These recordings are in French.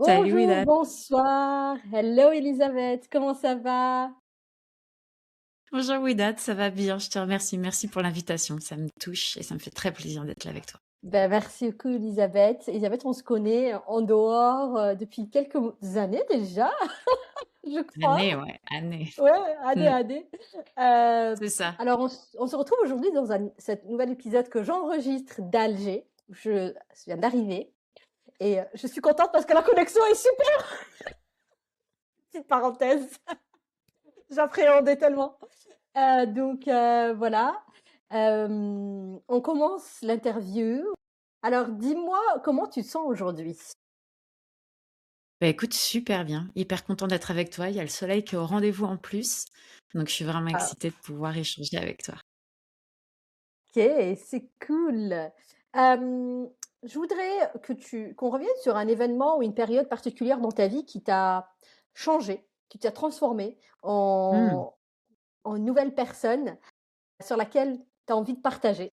Salut Bonjour, Wida. bonsoir. Hello Elisabeth, comment ça va? Bonjour Widad, ça va bien, je te remercie. Merci pour l'invitation, ça me touche et ça me fait très plaisir d'être là avec toi. Ben, merci beaucoup Elisabeth. Elisabeth, on se connaît en dehors depuis quelques années déjà, je crois. Année, ouais, année. Ouais, année, Mm, année. Euh, c'est ça. alors, on se retrouve aujourd'hui dans cet nouvel épisode que j'enregistre d'Alger. Je viens d'arriver et je suis contente parce que la connexion est super. Petite parenthèse, j'appréhendais tellement. Voilà. On commence l'interview. Alors, dis-moi comment tu te sens aujourd'hui? Bah écoute, super bien, hyper content d'être avec toi. Il y a le soleil qui est au rendez-vous en plus, donc je suis vraiment Ah, excitée de pouvoir échanger avec toi. OK, c'est cool. Je voudrais qu'on revienne sur un événement ou une période particulière dans ta vie qui t'a changé, qui t'a transformé Mm, en une nouvelle personne sur laquelle tu as envie de partager.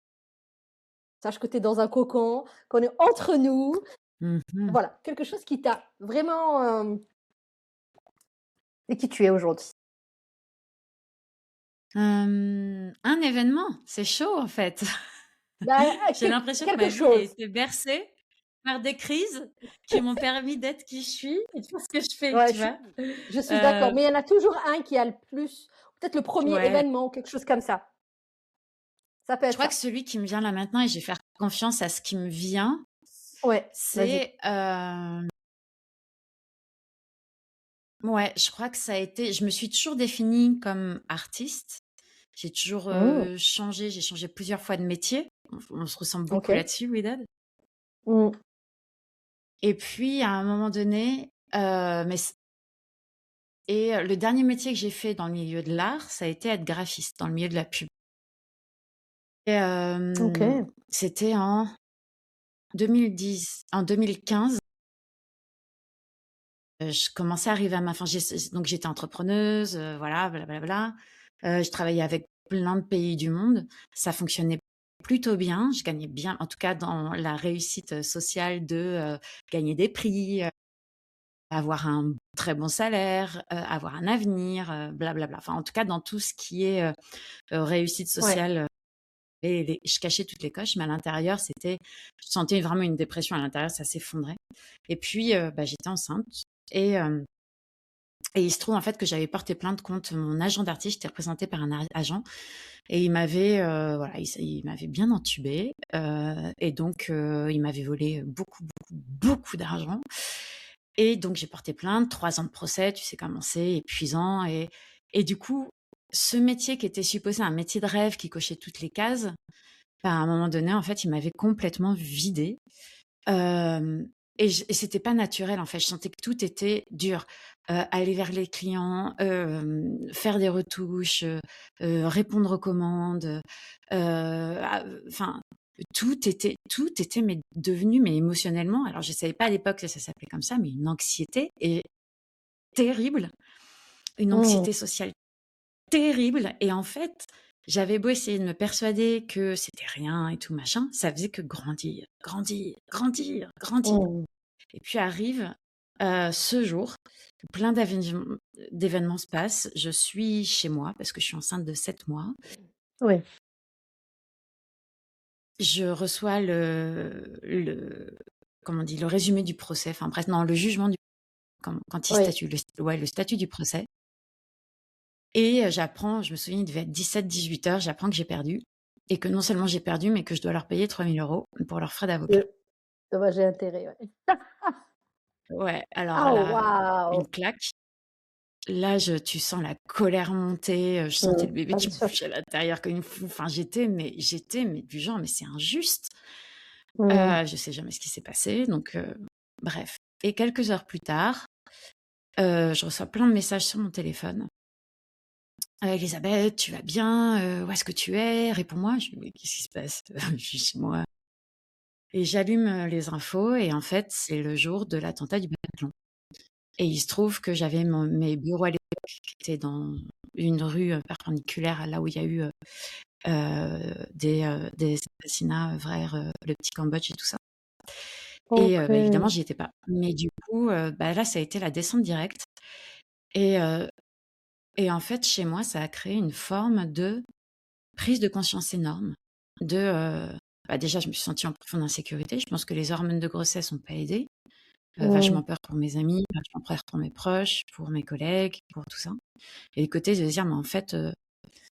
Sache que tu es dans un cocon, qu'on est entre nous. mhm. Voilà, quelque chose qui t'a vraiment, et qui tu es aujourd'hui. Un événement, c'est chaud en fait. Bah, J'ai l'impression que quelque ma vie a chose. été bercée par des crises qui m'ont permis d'être qui je suis et de faire ce que je fais, Ouais, tu vois. je suis d'accord, Euh, mais il y en a toujours un qui a le plus, peut-être le premier ouais, événement ou quelque chose comme ça. Ça peut je être crois que ça. celui qui me vient là maintenant, et je vais faire confiance à ce qui me vient, Ouais, vas-y. c'est, ouais, je crois que ça a été je me suis toujours définie comme artiste. J'ai toujours, Mmh, changé, j'ai changé plusieurs fois de métier. On se ressemble beaucoup OK. là-dessus, Widad. Mmh, Et puis à un moment donné, mais c et le dernier métier que j'ai fait dans le milieu de l'art, ça a été être graphiste dans le milieu de la pub. Et OK. c'était en 2015. Je commençais à arriver à ma fin. Donc j'étais entrepreneuse, voilà, blablabla. Je travaillais avec plein de pays du monde. Ça fonctionnait plutôt bien. Je gagnais bien, en tout cas dans la réussite, sociale de, gagner des prix, avoir un très bon salaire, avoir un avenir, blablabla. Enfin, en tout cas, dans tout ce qui est, réussite Ouais. sociale, et je cachais toutes les coches, mais à l'intérieur, je sentais vraiment une dépression à l'intérieur, ça s'effondrait. Et puis, bah, j'étais enceinte et hem et il se trouve en fait que j'avais porté plainte contre mon agent d'artiste. J'étais représentée par un agent et il m'avait, voilà, il m'avait bien entubée, et donc il m'avait volé beaucoup, beaucoup, beaucoup d'argent. Et donc j'ai porté plainte, 3 ans de procès, tu sais comment c'est, épuisant. Et du coup, ce métier qui était supposé un métier de rêve qui cochait toutes les cases, bah, à un moment donné, en fait, il m'avait complètement vidée. Hem et c'était pas naturel, en fait. Je sentais que tout était dur. Aller vers les clients, faire des retouches, répondre aux commandes, enfin, tout était mais devenu, mais émotionnellement, alors je savais pas à l'époque que ça s'appelait comme ça, mais une anxiété et terrible, une Mmh. anxiété sociale terrible. Et en fait, j'avais beau essayer de me persuader que c'était rien et tout machin, ça faisait que grandir, grandir, grandir, grandir. Mmh. Et puis arrive, ce jour où plein d'événements se passent. Je suis chez moi parce que je suis enceinte de 7 mois. Oui. Je reçois le comment on dit? Le résumé du procès, enfin bref, non, le jugement du quand il Oui. statue, ouais, le statut du procès. Et j'apprends, je me souviens, il devait être 17-18 heures, j'apprends que j'ai perdu et que non seulement j'ai perdu, mais que je dois leur payer 3 000 € pour leurs frais d'avocat. Dommages et intérêts, ouais. Ouais, alors Oh là, waouh! une claque. Là, tu sens la colère monter, je sentais Mmh. le bébé Ah, qui bien sûr. bougeait à l'intérieur comme une fou. Enfin, j'étais du genre: «Mais c'est injuste». Mmh. Je sais jamais ce qui s'est passé, donc bref. Et quelques heures plus tard, je reçois plein de messages sur mon téléphone. «Elisabeth, tu vas bien? Où est-ce que tu es? Réponds-moi». Je dis: «Mais qu'est-ce qui se passe?» Je suis chez moi et j'allume, les infos et en fait, c'est le jour de l'attentat du Bataclan. Et il se trouve que j'avais mes bureaux à l'époque qui étaient dans une rue, perpendiculaire à là où il y a eu, des assassinats vers, le petit Cambodge et tout ça. Ok. Évidemment, j'y étais pas. Mais du coup, là, ça a été la descente directe et heu et en fait, chez moi, ça a créé une forme de prise de conscience énorme de, déjà, je me suis sentie en profonde insécurité. Je pense que les hormones de grossesse ont pas aidé. Mm. Vachement peur pour mes amis, vachement peur pour mes proches, pour mes collègues, pour tout ça. Et le côté de se dire: «Mais en fait,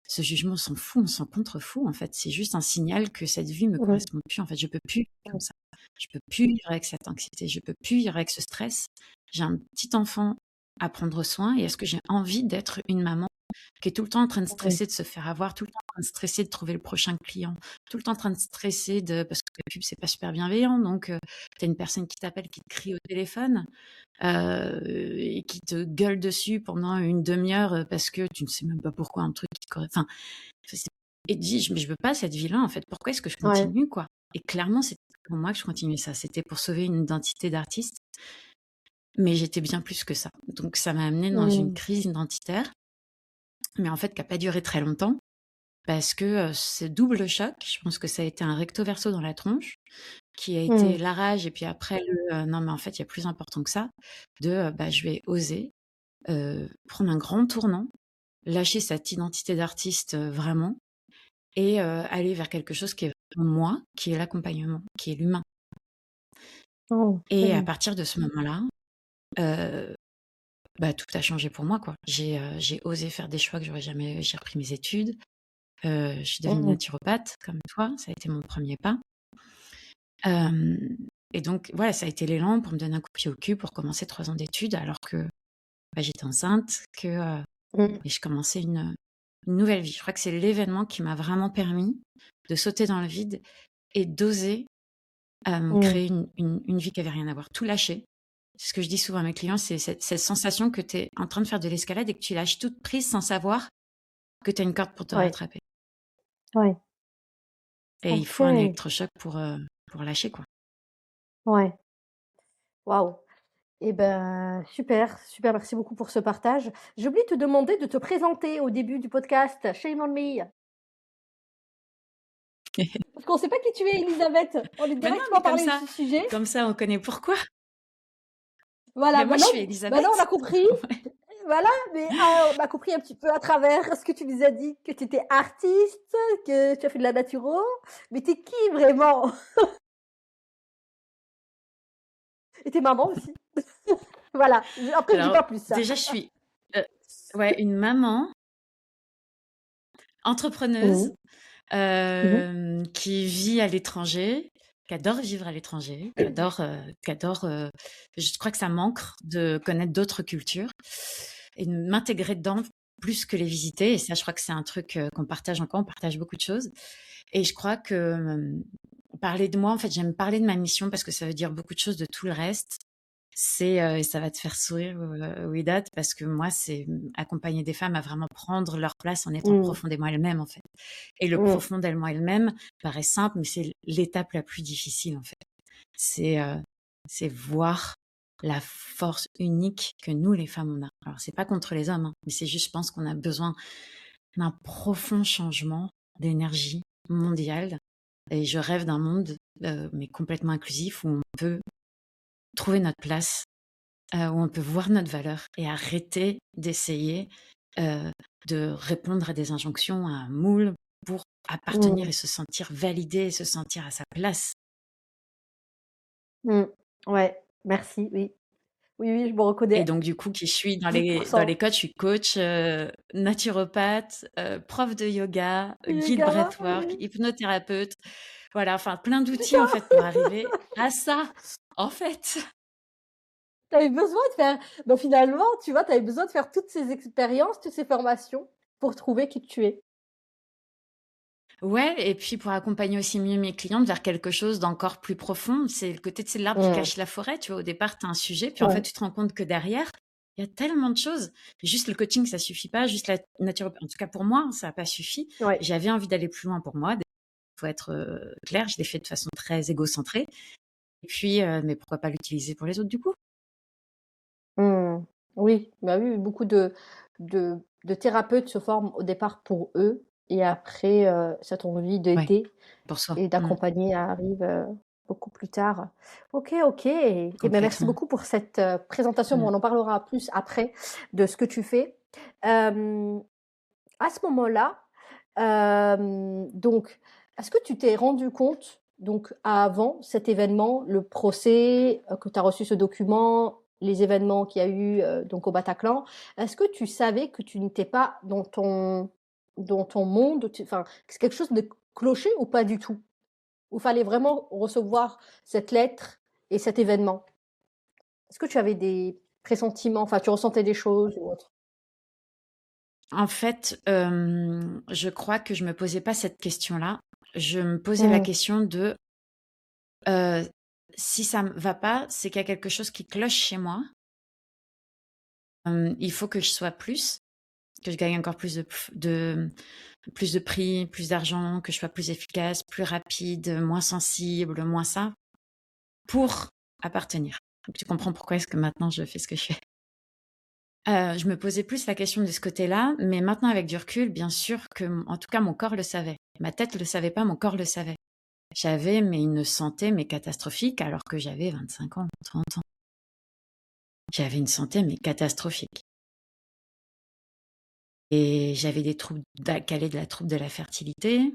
ce jugement, on s'en fout, on s'en contrefout, en fait. C'est juste un signal que cette vie me Mhm. correspond plus. En fait, je peux plus vivre comme Mm. ça. Je peux plus vivre avec cette anxiété. Je peux plus vivre avec ce stress. J'ai un petit enfant à prendre soin et est-ce que j'ai envie d'être une maman qui est tout le temps en train de Mm. stresser de se faire avoir, tout le temps en train de stresser de trouver le prochain client, tout le temps en train de stresser de parce que la pub, c'est pas super bienveillant, donc tu as une personne qui t'appelle, qui te crie au téléphone, et qui te gueule dessus pendant une demi-heure, parce que tu ne sais même pas pourquoi un truc qui te enfin, c'est et tu dis: «Mais je veux pas cette vie-là, en fait. Pourquoi est-ce que je Ouais. continue, quoi?» Et clairement, c'était pour moi que je continuais ça. C'était pour sauver une identité d'artiste, mais j'étais bien plus que ça. Donc ça m'a amenée dans une Mm. crise identitaire, mais en fait qui a pas duré très longtemps parce que, ce double choc, je pense que ça a été un recto verso dans la tronche, qui a été Mm. la rage et puis après «Non mais en fait, il y a plus important que ça», de, je vais oser, prendre un grand tournant, lâcher cette identité d'artiste, vraiment et aller vers quelque chose qui est moi, qui est l'accompagnement, qui est l'humain. Et à Ok. partir de ce moment-là, heu, tout a changé pour moi, quoi. J'ai osé faire des choix que j'ai repris mes études, je suis devenue Mm. naturopathe comme toi, ça a été mon premier pas. Hem et donc voilà, ça a été l'élan pour me donner un coup de pied au cul pour commencer 3 ans d'études alors que, j'étais enceinte, que, Mm. et je commençais une nouvelle vie. Je crois que c'est l'événement qui m'a vraiment permis de sauter dans le vide et d'oser, Mm. créer une vie qui avait rien à voir. Tout lâcher. C'est ce que je dis souvent à mes clients, c'est cette sensation que tu es en train de faire de l'escalade et que tu lâches toute prise sans savoir que tu as une corde pour te Ouais. rattraper. Ouais. Et il faut un Ok. électrochoc pour lâcher, quoi. Ouais. Waouh. Eh ben, super, super, merci beaucoup pour ce partage. J'ai oublié de te demander de te présenter au début du podcast. Shame on me. Parce qu'on ne sait pas qui tu es, Elisabeth. On est Mais non, mais directement parlé de ce sujet. comme ça, on connaît pourquoi. Voilà, Mais moi, je maintenant, suis maintenant on a Elisabeth. compris. Voilà, mais on a compris un petit peu à travers ce que tu nous as dit, que tu étais artiste, que tu as fait de la naturo. Mais t'es qui vraiment? Et t'es maman aussi. Voilà, après je dis Alors, pas plus ça. déjà, je suis, ouais, une maman entrepreneuse, Mhm, mhm, qui vit à l'étranger, qui adore vivre à l'étranger, je crois que ça manque de connaître d'autres cultures et de m'intégrer dedans plus que les visiter et ça, je crois que c'est un truc, qu'on partage encore, on partage beaucoup de choses et je crois que, parler de moi, en fait, j'aime parler de ma mission parce que ça veut dire beaucoup de choses de tout le reste. C'est, et ça va te faire sourire, Ouidat, parce que moi, c'est, accompagner des femmes à vraiment prendre leur place en étant mhm, profondément elles-mêmes, en fait. Et le mhm, profondément elle-même paraît simple, mais c'est l'étape la plus difficile, en fait. C'est, c'est voir la force unique que nous, les femmes, on a. Alors, c'est pas contre les hommes, hein, mais c'est juste, je pense qu'on a besoin d'un profond changement d'énergie mondiale et je rêve d'un monde, mais complètement inclusif où on peut trouver notre place, où on peut voir notre valeur et arrêter d'essayer, heu, de répondre à des injonctions, à un moule pour appartenir et mhm, se sentir validé et se sentir à sa place. mhm. Ouais, merci, oui. Oui, oui, je me Et reconnais donc du coup, qui je suis mille pour dans les cent. codes, je suis coach, naturopathe, prof de yoga, guide Yoga, breathwork, oui. hypnothérapeute. Voilà, enfin plein d'outils en fait Putain, pour arriver à ça, en fait. tu avais besoin de faire donc finalement, tu vois, tu avais besoin de faire toutes ces expériences, toutes ces formations pour trouver qui tu es. Ouais et puis pour accompagner aussi mieux mes clientes vers quelque chose d'encore plus profond. C'est le côté, tu sais, l'arbre qui Mmh. cache la forêt, tu vois? Au départ, tu as un sujet, puis en fait, Ouais, tu te rends compte que derrière, il y a tellement de choses. Juste le coaching, ça suffit pas, juste la nature en tout cas pour moi, ça a pas suffi. ouais. J'avais envie d'aller plus loin pour moi, faut être, clair, je l'ai fait de façon très égocentrée et puis, mais pourquoi pas l'utiliser pour les autres du coup? Mmh. Oui, bah, oui, beaucoup de thérapeutes se forment au départ pour eux et après, cette envie Ouais, d'aider pour soi. et Mmh. d'accompagner arrive, beaucoup plus tard. OK, OK et ben, merci complètement. beaucoup pour cette, présentation. Bon, Mmh. on en parlera plus après de ce que tu fais. Hem, à ce moment-là, donc est-ce que tu t'es rendu compte, donc avant cet événement, le procès, que tu as reçu ce document, les événements qu'il y a eu, donc au Bataclan, est-ce que tu savais que tu n'étais pas dans ton monde, enfin, que quelque chose de clochait ou pas du tout? Ou fallait vraiment recevoir cette lettre et cet événement? Est-ce que tu avais des pressentiments, enfin, tu ressentais des choses ou autre? En fait, je crois que je me posais pas cette question-là. Je me posais la Mmh. question de, heu, si ça me va pas, c'est qu'il y a quelque chose qui cloche chez moi. Il faut que je sois plus, que je gagne encore plus de prix, plus d'argent, que je sois plus efficace, plus rapide, moins sensible, moins ça, pour appartenir. Donc tu comprends pourquoi est-ce que maintenant je fais ce que je fais. Je me posais plus la question de ce côté-là, mais maintenant avec du recul, bien sûr que en tout cas mon corps le savait. Ma tête le savait pas, mon corps le savait. J'avais mais une santé mais catastrophique alors que j'avais 25 ans, 30 ans. J'avais une santé mais catastrophique et j'avais des troubles qui allaient de la trouble de la fertilité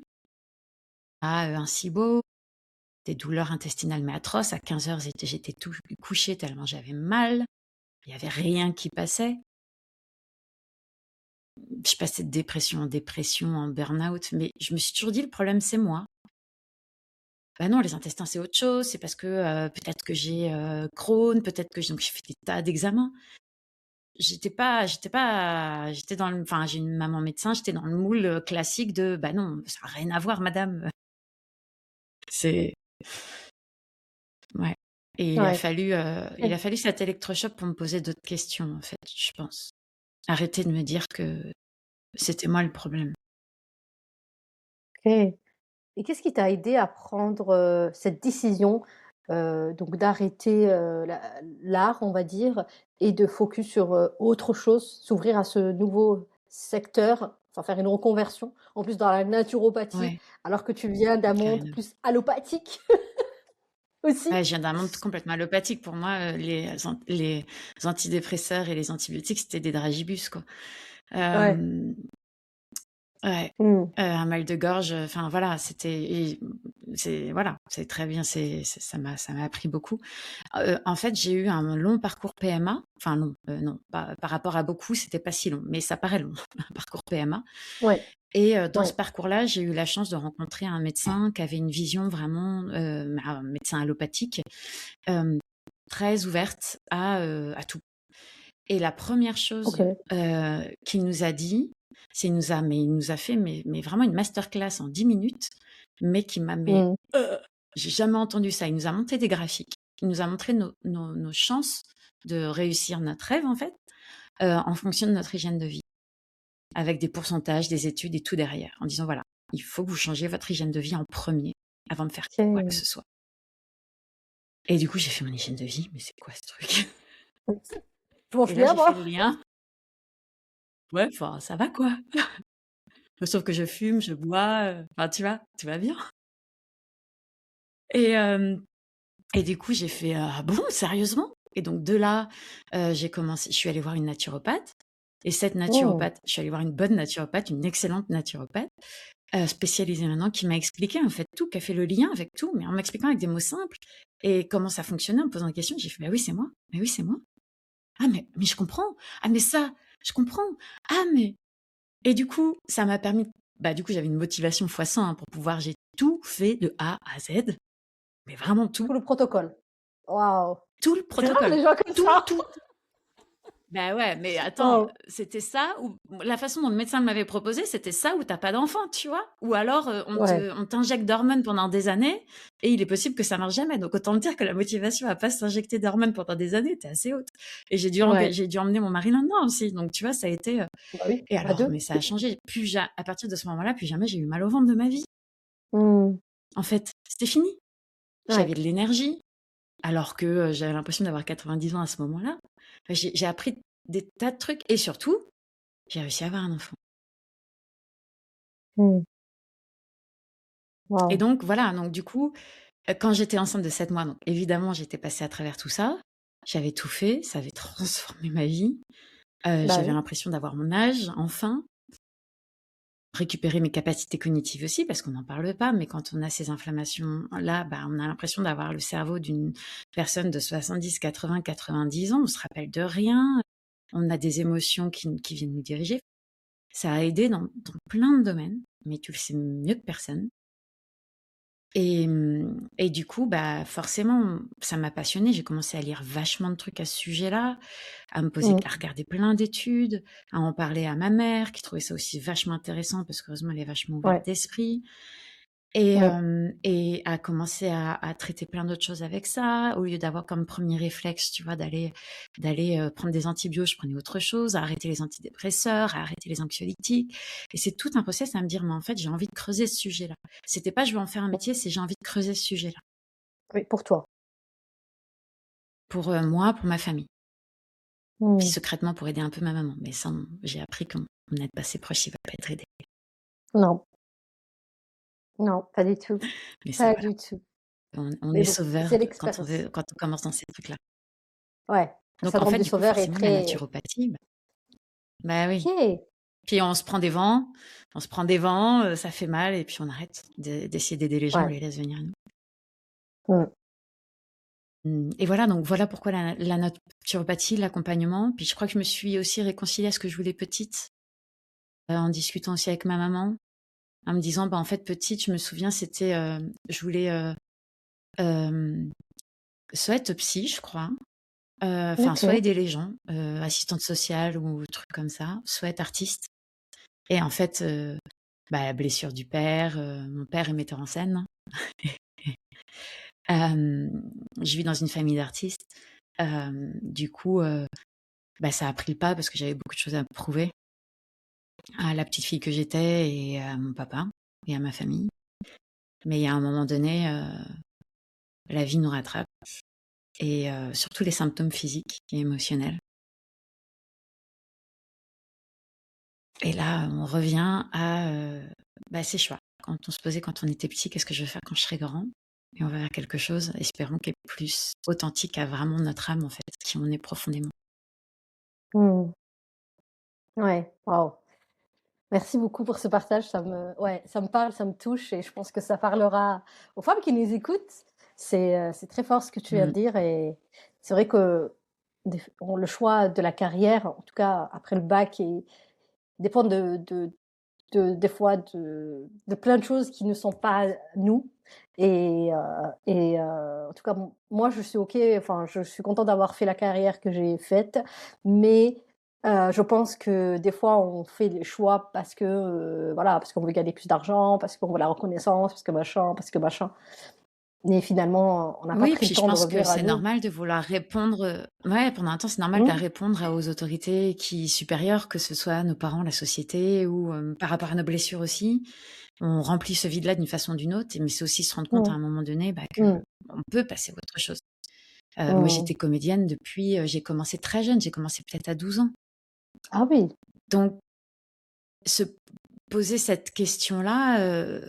à, un SIBO, des douleurs intestinales mais atroces. À 15 heures, j'étais tout couchée tellement j'avais mal. Il y avait rien qui passait. Je passais de dépression en dépression, en burn-out, mais je me suis toujours dit: «Le problème, c'est moi». Bah non, les intestins, c'est autre chose, c'est parce que, peut-être que j'ai, Crohn, peut-être que j'ai fait des tas d'examens. J'étais dans le enfin, j'ai une maman médecin, j'étais dans le moule, classique de: «Bah non, ça a rien à voir madame». C'est ouais et Ouais. il a fallu cet électrochoc pour me poser d'autres questions, en fait, je pense. Arrêter de me dire que c'était moi le problème. OK. Et qu'est-ce qui t'a aidé à prendre, cette décision, donc d'arrêter, l'art, on va dire et de focus sur, autre chose, s'ouvrir à ce nouveau secteur, enfin faire une reconversion, en plus dans la naturopathie, Ouais, alors que tu viens d'un monde carrément. plus allopathique aussi? Ouais, je viens d'un monde complètement allopathique. Pour moi, les antidépresseurs et les antibiotiques, c'était des dragibus, quoi. Ouais. Hem, ouais, Mmh. un mal de gorge, enfin voilà, c'est très bien, ça m'a appris beaucoup. En fait, j'ai eu un long parcours PMA, enfin non, non, pas par rapport à beaucoup, c'était pas si long, mais ça paraît long, un parcours PMA Ouais, et dans ce ouais. parcours-là, j'ai eu la chance de rencontrer un médecin qui avait une vision vraiment, un médecin allopathique, hem, très ouverte à tout et la première chose, OK. qu'il nous a dit, il nous a fait mais vraiment une masterclass en 10 minutes, mais qui m'a Mmh. j'ai jamais entendu ça. Il nous a montré des graphiques. Il nous a montré nos chances de réussir notre rêve, en fait, en fonction de notre hygiène de vie, avec des pourcentages, des études et tout derrière, en disant: «Voilà, il faut que vous changiez votre hygiène de vie en premier avant de faire quoi que OK. ce soit». Et du coup, j'ai fait mon hygiène de vie, mais c'est quoi ce truc? Je mange Et là, bien j'ai fait moi. le lien. Ouais, enfin, ça va quoi. Sauf que je fume, je bois, enfin, tu vois? Tout va bien. Et et du coup, j'ai fait: «Ah bon, sérieusement?» Et donc de là, je suis allée voir une naturopathe et cette Mmh. naturopathe je suis allée voir une bonne naturopathe, une excellente naturopathe, spécialisée maintenant qui m'a expliqué, en fait, tout, qui a fait le lien avec tout, mais en m'expliquant avec des mots simples et comment ça fonctionnait, en me posant des questions. J'ai fait: «Bah oui, c'est moi. Mais oui, c'est moi. Ah mais je comprends. Ah mais ça, je comprends. Ah mais» et du coup, ça m'a permis bah, du coup, j'avais une motivation fois 100, hein, pour pouvoir j'ai tout fait de A à Z, mais vraiment tout. Tout le protocole. Waouh! Tout le C'est rare protocole. les gens comme Tout, ça. tout. Bah ouais, mais attends, Waouh! c'était ça ou la façon dont le médecin m'avait proposé, c'était ça ou t'as pas d'enfant, tu vois? Ou alors, Ouais. on t'injecte d'hormones pendant des années et il est possible que ça marche jamais. Donc autant te dire que la motivation à pas s'injecter d'hormones pendant des années était assez haute et Ouais. j'ai dû emmener mon mari là-dedans aussi. Donc tu vois, ça a été, Bah oui, et à alors 2. mais ça a changé. À partir de ce moment-là, plus jamais j'ai eu mal au ventre de ma vie. Mmh. En fait, c'était fini. Ouais. J'avais de l'énergie. Alors que, j'avais l'impression d'avoir 90 ans à ce moment-là. Enfin, j'ai appris des tas de trucs et surtout, j'ai réussi à avoir un enfant Mmh. et Waouh! donc voilà, donc du coup, Quand j'étais enceinte de 7 mois, donc évidemment, j'étais passée à travers tout ça. J'avais tout fait, ça avait transformé ma vie. Bah J'avais oui. l'impression d'avoir mon âge, enfin. Récupérer mes capacités cognitives aussi, parce qu'on n'en parle pas, mais quand on a ces inflammations-là, bah, on a l'impression d'avoir le cerveau d'une personne de 70, 80, 90 ans. On se rappelle de rien. On a des émotions qui viennent nous diriger. Ça a aidé dans plein de domaines, mais tu le sais mieux que personne. Et du coup, bah, forcément, ça m'a passionnée. J'ai commencé à lire vachement de trucs à ce sujet-là, à Mmh. regarder plein d'études, à en parler à ma mère, qui trouvait ça aussi vachement intéressant, parce qu'heureusement, elle est vachement ouverte Ouais. d'esprit. Mmh. Et à commencer à traiter plein d'autres choses avec ça, au lieu d'avoir comme premier réflexe, tu vois, d'aller prendre des antibiotiques, je prenais autre chose, à arrêter les antidépresseurs, à arrêter les anxiolytiques. Et c'est tout un process à me dire, mais en fait, j'ai envie de creuser ce sujet-là. C'était pas je veux en faire un métier, c'est j'ai envie de creuser ce sujet-là. Oui, pour toi. Pour moi, pour ma famille. Puis Mmh. secrètement pour aider un peu ma maman. Mais ça, j'ai appris qu'on n'aide pas ses proches, il va pas être aidé. Non, non, pas du tout. Mais ça, Pas voilà. du tout. On est Mais bon, sauveur c'est l'expérience. quand on commence dans ces trucs-là. Ouais, le Donc en syndrome fait, du du coup, sauveur est forcément, la très naturopathie, bah oui. OK. Puis on se prend des vents, ça fait mal et puis on arrête d'essayer d'aider les gens, on Ouais. les laisse venir à nous. Mmh. Et voilà, donc voilà pourquoi la naturopathie, l'accompagnement. Puis je crois que je me suis aussi réconciliée à ce que je voulais petite, en discutant aussi avec ma maman, en me disant, bah, en fait, petite, je me souviens, c'était, je voulais, hem, soit être psy, je crois, enfin, soit OK. aider les gens, assistante sociale ou trucs comme ça, soit être artiste. Et en fait, bah, blessure du père, mon père est metteur en scène. Je vis dans une famille d'artistes. Du coup, bah, ça a pris le pas parce que j'avais beaucoup de choses à prouver à la petite fille que j'étais et à mon papa et à ma famille. Mais il y a un moment donné, la vie nous rattrape et surtout les symptômes physiques et émotionnels. Et là, on revient à, bah, ces choix. Quand on se posait quand on était petit: «Qu'est-ce que je veux faire quand je serai grand?» Et on va vers quelque chose, espérons, qui est plus authentique à vraiment notre âme, en fait, qui on est profondément. Mmh. Ouais, waouh. Merci beaucoup pour ce partage. Ça me parle, ça me touche et je pense que ça parlera aux femmes qui nous écoutent. C'est très fort ce que tu viens de Mmh. dire et c'est vrai que le choix de la carrière, en tout cas après le bac, dépend des fois de plein de choses qui ne sont pas nous. En tout cas, moi, je suis OK, enfin, je suis contente d'avoir fait la carrière que j'ai faite, mais je pense que des fois, on fait des choix parce que, voilà, parce qu'on veut gagner plus d'argent, parce qu'on veut la reconnaissance, parce que machin. Mais finalement, on n'a pas Oui, pris le puis je temps de pense que revenir à c'est nous. normal de vouloir répondre, ouais, pendant un temps, c'est normal de Mmh, répondre aux autorités qui supérieures, que ce soit nos parents, la société ou, par rapport à nos blessures aussi. On remplit ce vide-là d'une façon ou d'une autre, mais c'est aussi se rendre compte à mmh, un moment donné, bah, mmh, qu'on peut passer à autre chose. Moi, mmh. j'étais comédienne depuis, j'ai commencé très jeune, j'ai commencé peut-être à 12 ans. Ah oui, Donc se poser cette question-là,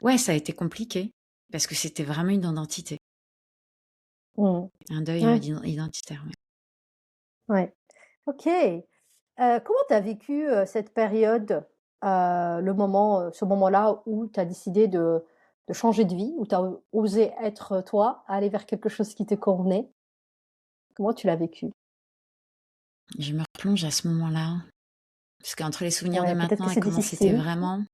ouais, ça a été compliqué parce que c'était vraiment une identité, mmh. un deuil, Ouais, identitaire, ouais. ouais. OK. Comment tu as vécu, cette période, ce moment-là où tu as décidé de changer de vie, où tu as osé être toi, aller vers quelque chose qui te convenait? Comment tu l'as vécu? Je me replonge à ce moment-là, parce qu'entre les souvenirs de Ouais, peut-être que maintenant et c'est comment c'était difficile. vraiment,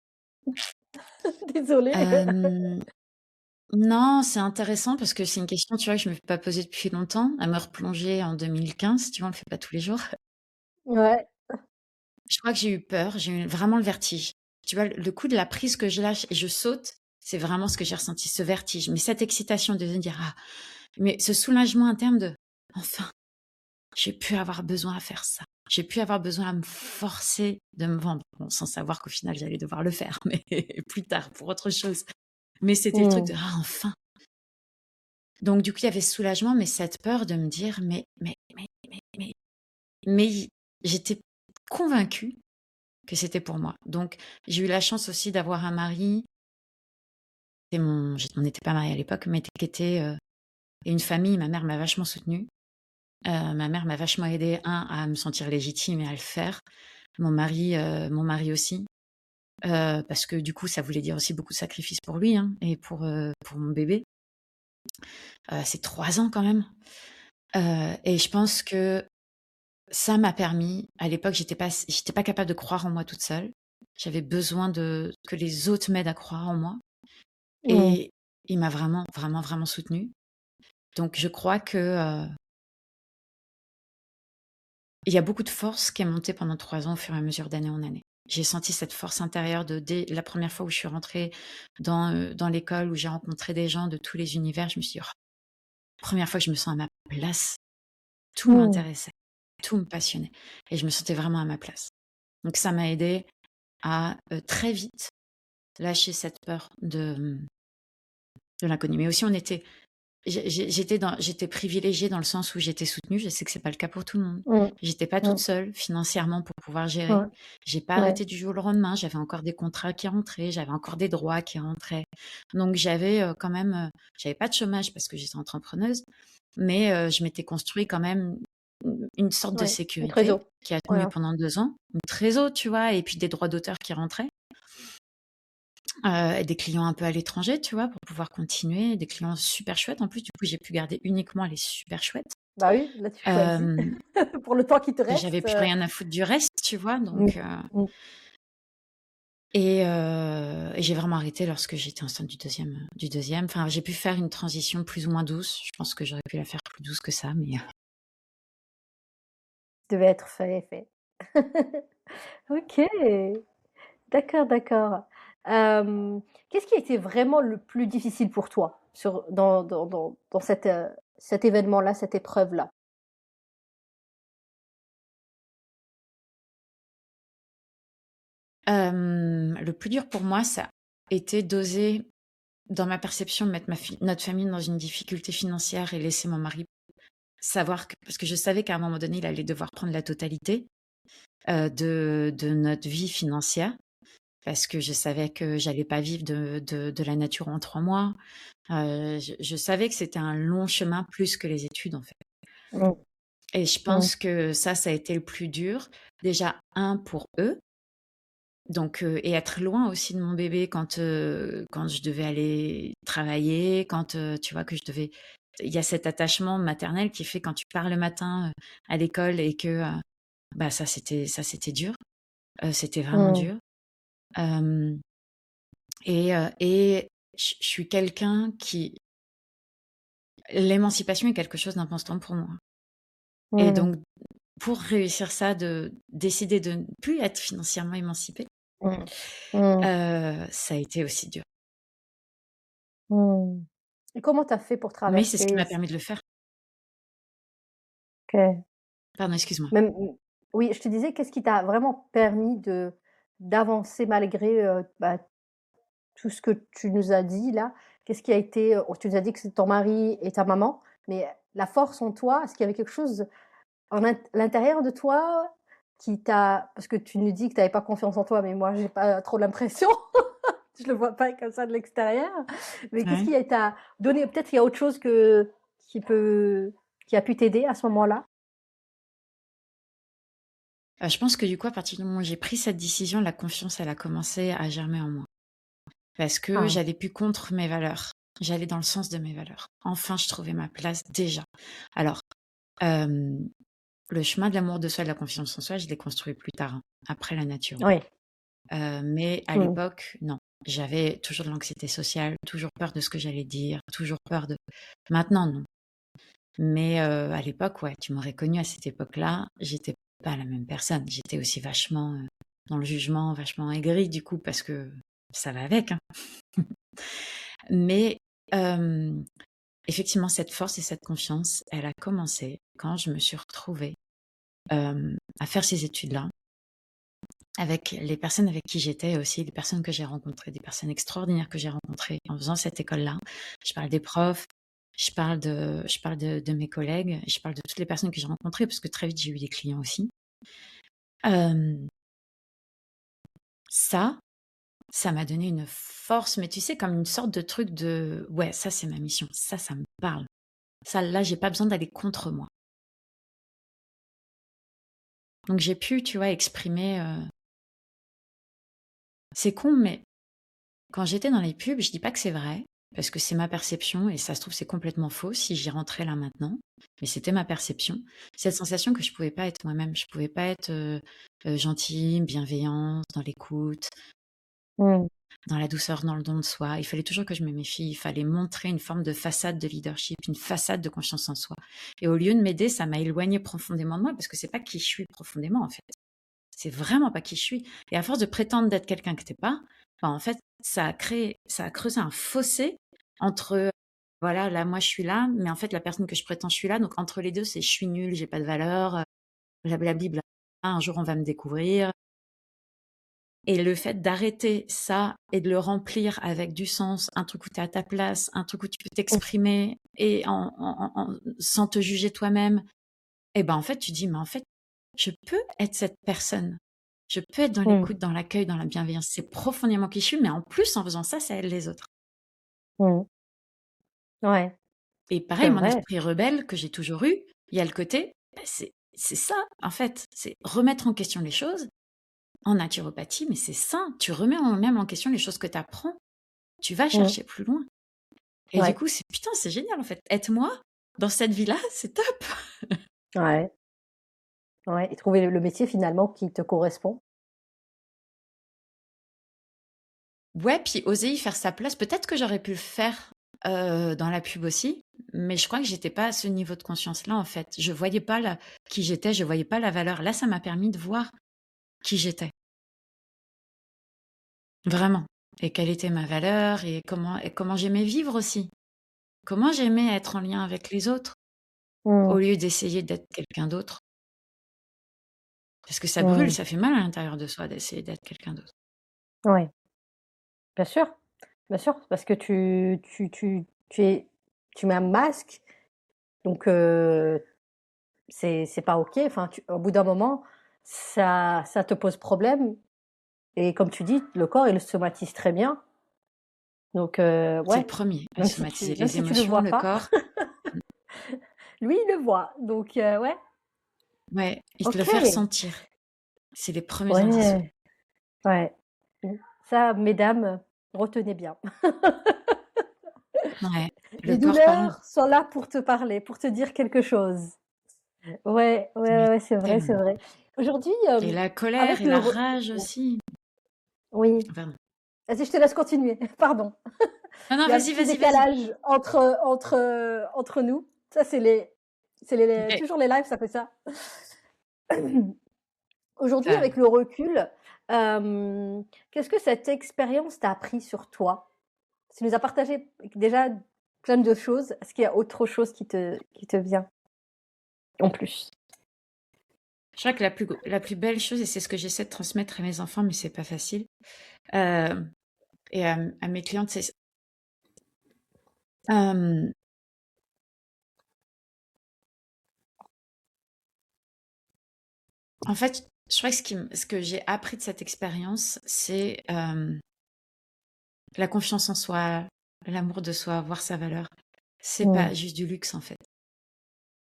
Désolée. hem, non, c'est intéressant parce que c'est une question, tu vois, que je me suis pas posée depuis longtemps, à me replonger en 2015, tu vois, on le fait pas tous les jours. Ouais. Je crois que j'ai eu peur, j'ai eu vraiment le vertige. Tu vois, le coup de la prise que je lâche et je saute, c'est vraiment ce que j'ai ressenti, ce vertige. Mais cette excitation de se dire: «Ah», mais ce soulagement interne de: «Enfin, j'ai pu avoir besoin à faire ça. J'ai pu avoir besoin à me forcer de me vendre». Bon, sans savoir qu'au final, j'allais devoir le faire, mais plus tard pour autre chose. Mais c'était le truc Mmh. de: «Ah, enfin». Donc du coup, il y avait ce soulagement, mais cette peur de me dire: Mais j'étais convaincue que c'était pour moi. Donc j'ai eu la chance aussi d'avoir un mari on n'était pas mariés à l'époque, mais qui était une famille. Ma mère m'a vachement soutenue. Ma mère m'a vachement aidée, à me sentir légitime et à le faire. Mon mari aussi. Parce que du coup, ça voulait dire aussi beaucoup de sacrifices pour lui, hein, et pour mon bébé. C'est 3 ans quand même. Et je pense que ça m'a permis. À l'époque, j'étais pas capable de croire en moi toute seule. J'avais besoin que les autres m'aident à croire en moi. Mmh. Et il m'a vraiment, vraiment, vraiment soutenue. Donc, je crois que il y a beaucoup de force qui est montée pendant 3 ans au fur et à mesure d'année en année. J'ai senti cette force intérieure dès la première fois où je suis rentrée dans l'école, où j'ai rencontré des gens de tous les univers. Je me suis dit: «Oh, première fois que je me sens à ma place». Tout Mmh. m'intéressait, tout me passionnait et je me sentais vraiment à ma place. Donc ça m'a aidée à, très vite lâcher cette peur de l'inconnu. Mais aussi j'étais privilégiée dans le sens où j'étais soutenue. Je sais que c'est pas le cas pour tout le monde. Mmh. J'étais pas toute Mmh. seule financièrement pour pouvoir gérer. Ouais. J'ai pas Ouais. arrêté du jour au lendemain. J'avais encore des contrats qui rentraient, j'avais encore des droits qui rentraient. Donc j'avais, quand même, j'avais pas de chômage parce que j'étais entrepreneuse, mais je m'étais construit quand même une sorte de Ouais. Une sécurité trésor. qui a tenu Voilà. pendant 2 ans. Une trésor, tu vois? Et puis des droits d'auteur qui rentraient. Et des clients un peu à l'étranger, tu vois? Pour pouvoir continuer, des clients super chouettes. En plus, du coup, j'ai pu garder uniquement les super chouettes. Bah oui, là tu choisis Hem, pour le temps qui te J'avais reste. plus rien à foutre du reste, tu vois? Mmh. Donc Mmh. et j'ai vraiment arrêté lorsque j'étais enceinte du deuxième. Enfin, j'ai pu faire une transition plus ou moins douce. Je pense que j'aurais pu la faire plus douce que ça, mais Devait être fait. OK. D'accord, d'accord. Qu'est-ce qui a été vraiment le plus difficile pour toi dans cet événement-là, cette épreuve-là? le plus dur pour moi, ça a été d'oser, dans ma perception, mettre notre famille dans une difficulté financière et laisser mon mari savoir que, parce que je savais qu'à un moment donné, il allait devoir prendre la totalité, de notre vie financière, parce que je savais que j'allais pas vivre de la nature en 3 mois. Je savais que c'était un long chemin plus que les études, en fait. Mmh. Et je Mmh. pense que ça a été le plus dur. Déjà, pour eux, donc et être loin aussi de mon bébé quand je devais aller travailler, quand, tu vois, que je devais il y a cet attachement maternel qui fait quand tu pars le matin, à l'école et que, bah, ça c'était dur, c'était vraiment Mmh. dur. Hem et je suis quelqu'un qui l'émancipation est quelque chose d'important pour moi et Mmh. donc pour réussir ça, de décider de ne plus être financièrement émancipée, Mmh. Mmh. ça a été aussi dur. Mmh. Et comment tu as fait pour Mais c'est ce qui traverser m'a c permis de le faire. OK. Pardon, excuse-moi. Même oui, je te disais, qu'est-ce qui t'a vraiment permis d'avancer malgré, bah, tout ce que tu nous as dit là? Qu'est-ce qui a été, tu nous as dit que c'est ton mari et ta maman, mais la force en toi, est-ce qu'il y avait quelque chose à l'intérieur de toi qui t'a parce que tu nous dis que tu avais pas confiance en toi, mais moi j'ai pas trop l'impression, je le vois pas comme ça de l'extérieur. Mais qu'est-ce Ouais. qui t'a donné peut-être il y a autre chose qui peut qui a pu t'aider à ce moment-là? Je pense que du coup, à partir du moment où j'ai pris cette décision, la confiance, elle a commencé à germer en moi. Parce que Ah. j'allais plus contre mes valeurs. J'allais dans le sens de mes valeurs. Enfin, je trouvais ma place déjà. Alors, hem, le chemin de l'amour de soi et de la confiance en soi, je l'ai construit plus tard, hein, après la nature. Oui. Mais à Mmh. l'époque, non. J'avais toujours de l'anxiété sociale, toujours peur de ce que j'allais dire, toujours peur de maintenant, non. Mais à l'époque, ouais, tu m'aurais connue à cette époque-là, j'étais pas la même personne. J'étais aussi vachement, dans le jugement, vachement aigrie du coup parce que ça va avec, hein. Mais hem, effectivement, cette force et cette confiance, elle a commencé quand je me suis retrouvée, à faire ces études-là, avec les personnes avec qui j'étais et aussi les personnes que j'ai rencontrées, des personnes extraordinaires que j'ai rencontrées en faisant cette école-là. Je parle des profs, je parle de mes collègues, je parle de toutes les personnes que j'ai rencontrées parce que très vite j'ai eu des clients aussi. Hem, Ça, ça m'a donné une force, mais tu sais, comme une sorte de truc de ouais, ça c'est ma mission, ça me parle. Ça, là, j'ai pas besoin d'aller contre moi. Donc j'ai pu, tu vois, exprimer. C'est con, mais quand j'étais dans les pubs, je dis pas que c'est vrai, parce que c'est ma perception et ça se trouve c'est complètement faux si j'y rentrais là maintenant. Mais c'était ma perception. Cette sensation que je pouvais pas être moi-même, je pouvais pas être gentille, bienveillante, dans l'écoute, Mmh. dans la douceur, dans le don de soi. Il fallait toujours que je me méfie. Il fallait montrer une forme de façade de leadership, une façade de confiance en soi. Et au lieu de m'aider, ça m'a éloigné profondément de moi parce que c'est pas qui je suis profondément en fait. C'est vraiment pas qui je suis. Et à force de prétendre d'être quelqu'un que t'es pas, ben, en fait, ça a creusé un fossé entre, voilà, là, moi, je suis là, mais en fait, la personne que je prétends, je suis là. Donc, entre les deux, c'est je suis nulle, j'ai pas de valeur, blablabli, blabla. Un jour, on va me découvrir. Et le fait d'arrêter ça et de le remplir avec du sens, un truc où tu es à ta place, un truc où tu peux Mmh. t'exprimer et sans te juger toi-même, et ben en fait, tu dis, mais en fait, je peux être cette personne. Je peux être dans Mmh. l'écoute, dans l'accueil, dans la bienveillance. C'est profondément qui je suis, mais en plus, en faisant ça, ça aide les autres. Mmh. Ouais, Et c'est pareil, mon vrai. esprit rebelle que j'ai toujours eu, il y a le côté, bah, c'est ça, en fait. C'est remettre en question les choses. En naturopathie, mais c'est ça. Tu remets même en question les choses que tu apprends. Tu vas Mmh. chercher plus loin. Et du Ouais, coup, putain, c'est génial, en fait. Être moi, dans cette vie-là, c'est top. ouais, ouais et trouver le métier finalement qui te correspond. Ouais, puis oser y faire sa place. Peut-être que j'aurais pu le faire dans la pub aussi, mais je crois que j'étais pas à ce niveau de conscience-là, en fait. Je voyais pas qui j'étais, je voyais pas la valeur. Là, ça m'a permis de voir qui j'étais, vraiment. Et quelle était ma valeur et comment j'aimais vivre aussi. Comment j'aimais être en lien avec les autres, au Mmh. lieu d'essayer d'être quelqu'un d'autre. Parce que ça brûle, Mmh. ça fait mal à l'intérieur de soi d'essayer d'être quelqu'un d'autre. Ouais, bien sûr, parce que tu es tu mets un masque, donc c'est pas OK. Enfin, au bout d'un moment, ça te pose problème et comme tu dis, le corps, il le somatise très bien. Donc C'est le ouais, premier à somatiser même les si tu le émotions, vois le pas, corps. Mmh. lui, il le voit. Donc ouais, Ouais, il te le fait OK. ressentir. C'est les premiers indices, ouais. Ouais, ouais. Mmh. Ça, mesdames, retenez bien. Ouais, le Les corps parle. douleurs sont là pour te parler, pour te dire quelque chose. Ouais, ouais, Mais ouais, ouais, c'est vrai, c'est tellement. vrai. Aujourd'hui, Et la colère avec et le la re rage aussi. oui, Pardon. vas-y, je te laisse continuer, pardon. Non, non, Il y a un vas-y, petit vas-y, vas-y. décalage entre nous. Ça, c'est OK. toujours les lives, ça fait ça. Aujourd'hui, Ça avec le recul, qu'est-ce que cette expérience t'a appris sur toi? Tu nous as partagé déjà plein de choses. Est-ce qu'il y a autre chose qui te vient en plus? je crois que la plus belle chose et c'est ce que j'essaie de transmettre à mes enfants, mais c'est pas facile, heu et à mes clientes, c'est hem, en fait, je crois que ce que j'ai appris de cette expérience, c'est, la confiance en soi, l'amour de soi, voir sa valeur. C'est Mmh. pas juste du luxe, en fait.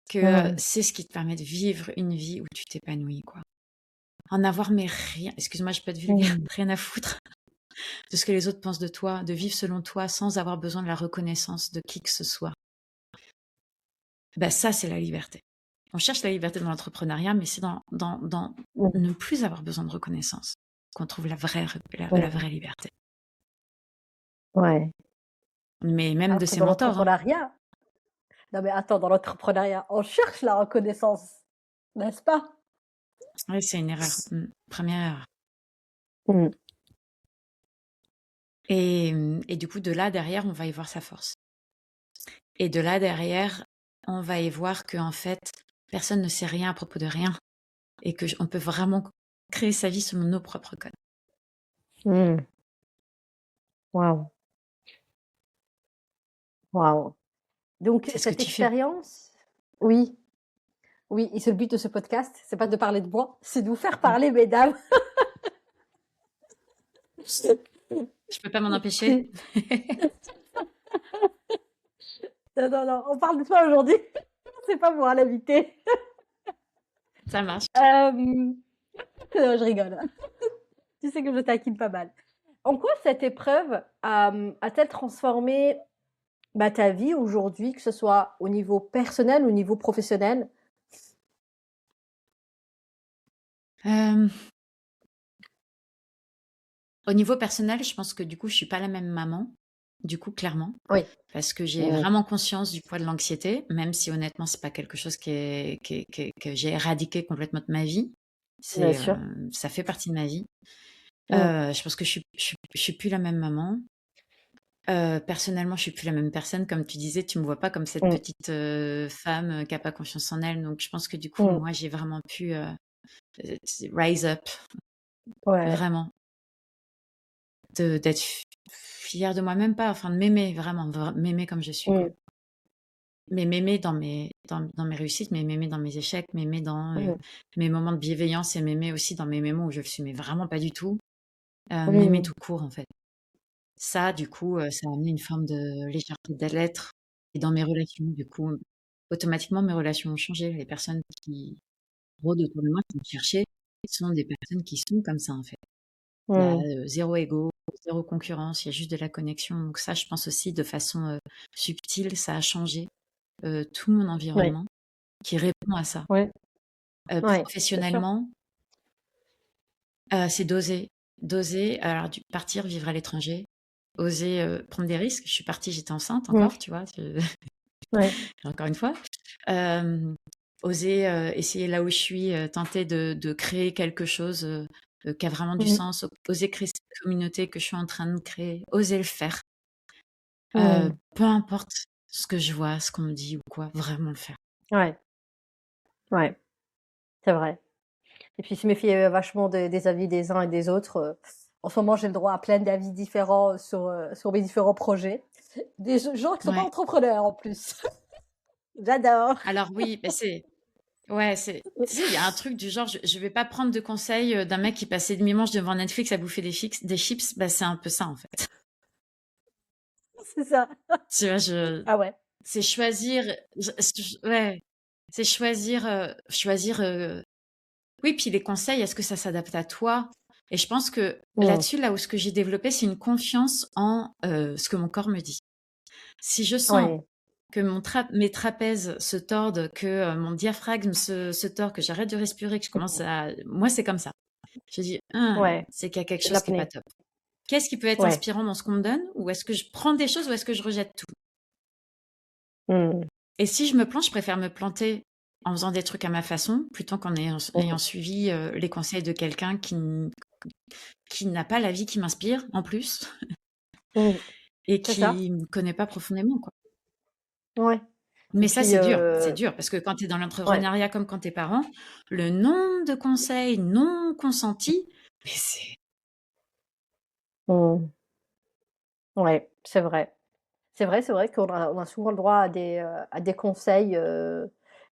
Que, Mmh. c'est ce qui te permet de vivre une vie où tu t'épanouis, quoi. En avoir mais rien excuse-moi, je peux être vulgaire, Mmh. rien à foutre de ce que les autres pensent de toi, de vivre selon toi sans avoir besoin de la reconnaissance de qui que ce soit. Bah, ça, c'est la liberté. On cherche la liberté dans l'entrepreneuriat, mais c'est dans Mmh. ne plus avoir besoin de reconnaissance qu'on trouve la Mmh. vraie liberté. Ouais. Mais même de Alors que ses dans mentors, hein. l'entrepreneuriat non mais attends, dans l'entrepreneuriat, on cherche la reconnaissance, n'est-ce pas? Ouais, c'est une erreur. 1re erreur. Mmh. Et du coup, de là, derrière, on va y voir sa force. Et de là, derrière, on va y voir qu'en fait, personne ne sait rien à propos de rien et qu'on peut vraiment créer sa vie selon nos propres codes. Mmh. Waouh, waouh. Donc C'est ce que cette tu fais. expérience oui, oui et c'est le but de ce podcast, c'est pas de parler de moi, c'est de vous faire Mmh. parler mesdames. Je peux pas m'en empêcher. Si. Non, non, non, on parle de toi aujourd'hui. C'est pas moi l'invité. Ça marche. Non, je rigole. Tu sais que je taquine pas mal. En quoi cette épreuve a-t-elle transformé ta vie aujourd'hui, que ce soit au niveau personnel ou au niveau professionnel? Euh, Au niveau personnel, je pense que du coup, je suis pas la même maman. Du coup, clairement, Oui. parce que j'ai Mmh. vraiment conscience du poids de l'anxiété, même si honnêtement, c'est pas quelque chose que j'ai éradiqué complètement de ma vie. Bien C'est, sûr. ça fait partie de ma vie. Mmh. Je pense que je suis plus la même maman. Personnellement, je suis plus la même personne. Comme tu disais, tu me vois pas comme cette Mmh. petite femme qui a pas confiance en elle. Donc, je pense que du coup, Mmh. moi, j'ai vraiment pu rise up, Ouais. vraiment, d'être fière de moi-même, pas, enfin, de m'aimer vraiment, m'aimer comme je suis, quoi. Mmh. Mais m'aimer dans mes réussites, mais m'aimer dans mes échecs, m'aimer dans Mmh. mes moments de bienveillance et m'aimer aussi dans mes moments où je le suis, mais vraiment pas du tout. M'aimer Mmh. tout court, en fait. Ça, du coup, ça a amené une forme de légèreté d'être et dans mes relations, du coup, automatiquement, mes relations ont changé. Les personnes qui rôdent autour de moi, qui me cherchaient, sont des personnes qui sont comme ça, en fait. Il y a, Mmh. 0 ego, 0 concurrence, il y a juste de la connexion. Donc ça, je pense aussi de façon, subtile, ça a changé, tout mon Ouais. environnement qui répond à ça. Ouais. Ouais. Bien sûr. Professionnellement, c'est d'oser. D'oser, alors du partir vivre à l'étranger, oser, prendre des risques. Je suis partie, j'étais enceinte Mmh. encore, tu vois? Ouais. Encore une fois. Hem, Oser, essayer là où je suis, tenter de créer quelque chose, qui a vraiment du Mmh. sens. Oser créer cette communauté que je suis en train de créer. Oser le faire. Mmh. Peu importe ce que je vois, ce qu'on me dit ou quoi, vraiment le faire. Ouais. Ouais. C'est vrai. Et puis se méfier, vachement des avis des uns et des autres. En ce moment, j'ai le droit à plein d'avis différents sur mes différents projets. Des gens qui sont pas Ouais. entrepreneurs en plus. J'adore. Alors oui, mais c'est ouais, c'est tu sais, il y a un truc du genre, je vais pas prendre de conseils, d'un mec qui passait demi-manche devant Netflix à bouffer des chips. Bah, c'est un peu ça, en fait. C'est ça. Tu vois, Ah ouais. c'est choisir, ouais, c'est choisir, oui, puis les conseils, est-ce que ça s'adapte à toi? Et je pense que Mmh. là-dessus, là où ce que j'ai développé, c'est une confiance en, ce que mon corps me dit. Si je sens Ouais. que mes trapèzes se tordent, que, mon diaphragme se tord, que j'arrête de respirer, que je commence Mmh. à moi, c'est comme ça. Je dis: «Hein, Ouais. c'est qu'il y a quelque C'est de chose qui est pas l'apnée. top. Qu'est-ce qui peut être Ouais. inspirant dans ce qu'on me donne? Ou est-ce que je prends des choses ou est-ce que je rejette tout?» Mmh. Et si je me plante, je préfère me planter en faisant des trucs à ma façon, plutôt qu'en ayant Mmh. suivi, les conseils de quelqu'un qui n'a pas la vie qui m'inspire, en plus, Mmh. et C'est ça. qui me connaît pas profondément, quoi. Ouais. Et Mais ça, puis, c'est dur parce que quand tu es dans ouais. l'entrepreneuriat comme quand tu es parent, le nombre de conseils non consentis, mais c'est Mmh. Ouais, c'est vrai. C'est vrai qu'on a souvent le droit à des conseils,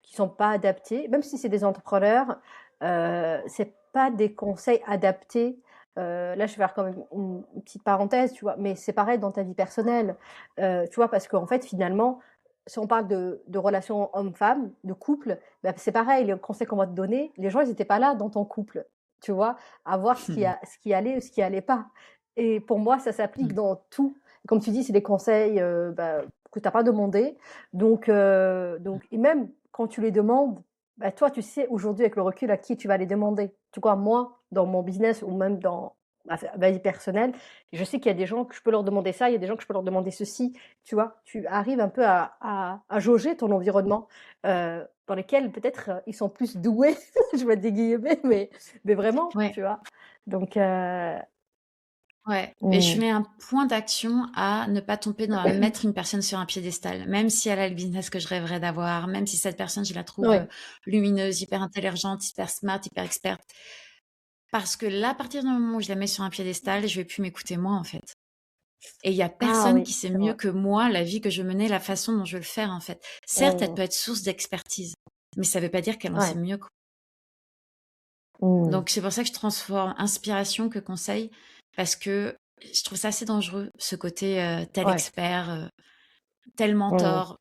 qui sont pas adaptés. Même si c'est des entrepreneurs, c'est pas des conseils adaptés. Là, je vais faire quand même une petite parenthèse, tu vois? Mais c'est pareil dans ta vie personnelle, tu vois? Parce qu'en fait, finalement, si on parle de relations homme-femme, de couple, bah, c'est pareil, les conseils qu'on va te donner, les gens, ils étaient pas là dans ton couple, tu vois? À voir ce qui allait ou ce qui allait pas. Et pour moi, ça s'applique dans tout. Comme tu dis, c'est des conseils, que tu as pas demandé. Donc et même quand tu les demandes, bah, toi, tu sais aujourd'hui avec le recul à qui tu vas les demander. Tu vois? Moi, dans mon business ou même dans ma vie personnelle, je sais qu'il y a des gens que je peux leur demander ça, il y a des gens que je peux leur demander ceci, tu vois? Tu arrives un peu à jauger ton environnement, dans lesquels peut-être, ils sont plus doués, je mets des guillemets, mais vraiment, ouais, tu vois? Donc ouais, et je mmh. mets un point d'action à ne pas tomber dans mettre une personne sur un piédestal, même si elle a le business que je rêverais d'avoir, même si cette personne, je la trouve, Ouais. lumineuse, hyper intelligente, hyper smart, hyper experte. Parce que là, à partir du moment où je la mets sur un piédestal, je vais plus m'écouter moi, en fait. Et il y a Ah personne oui, qui sait c'est mieux vrai. que moi la vie que je menais, la façon dont je vais le faire, en fait. Certes, elle Mmh. peut être source d'expertise, mais ça veut pas dire qu'elle en sait Ouais. mieux, quoi. Mmh. Donc c'est pour ça que je transforme inspiration que conseil, parce que je trouve ça assez dangereux, ce côté tel Ouais. expert, tel Mmh. mentor.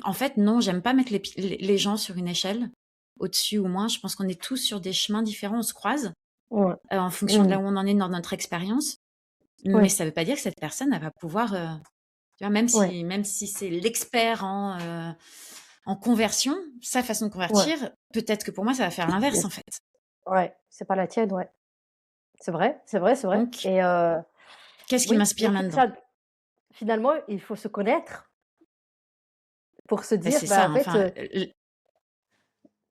En fait, non, j'aime pas mettre les gens sur une échelle, au-dessus ou moins. Je pense qu'on est tous sur des chemins différents, on se croise Ouais. en fonction de Mmh. là où on en est dans notre expérience. Mais Ouais. ça veut pas dire que cette personne, elle va pouvoir, tu vois, même Ouais. si, même si c'est l'expert en conversion, sa façon de Ouais. convertir, peut-être que pour moi, ça va faire l'inverse, en fait. Ouais, c'est pas la tienne, ouais. C'est vrai, c'est vrai, c'est vrai Donc, et qu'est-ce qui oui, m'inspire donc là-dedans? ça finalement, il faut se connaître pour se Ben, dire: c'est «Bah, ça, en hein, fait, enfin,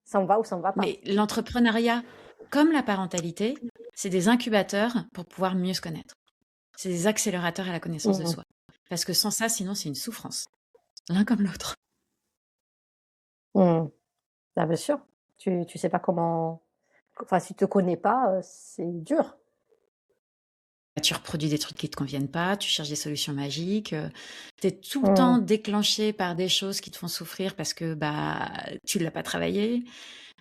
ça me va ou ça me va pas». mais l'entrepreneuriat, comme la parentalité, c'est des incubateurs pour pouvoir mieux se connaître. C'est des accélérateurs à la connaissance de Mmh. soi. Parce que sans ça, sinon, c'est une souffrance, l'un comme l'autre. Mmh. Bah, bien sûr. Tu sais pas comment enfin, si tu te connais pas, c'est dur. Tu reproduis des trucs qui te conviennent pas, tu cherches des solutions magiques, tu es tout le Mmh. temps déclenché par des choses qui te font souffrir parce que, bah, tu l'as pas travaillé.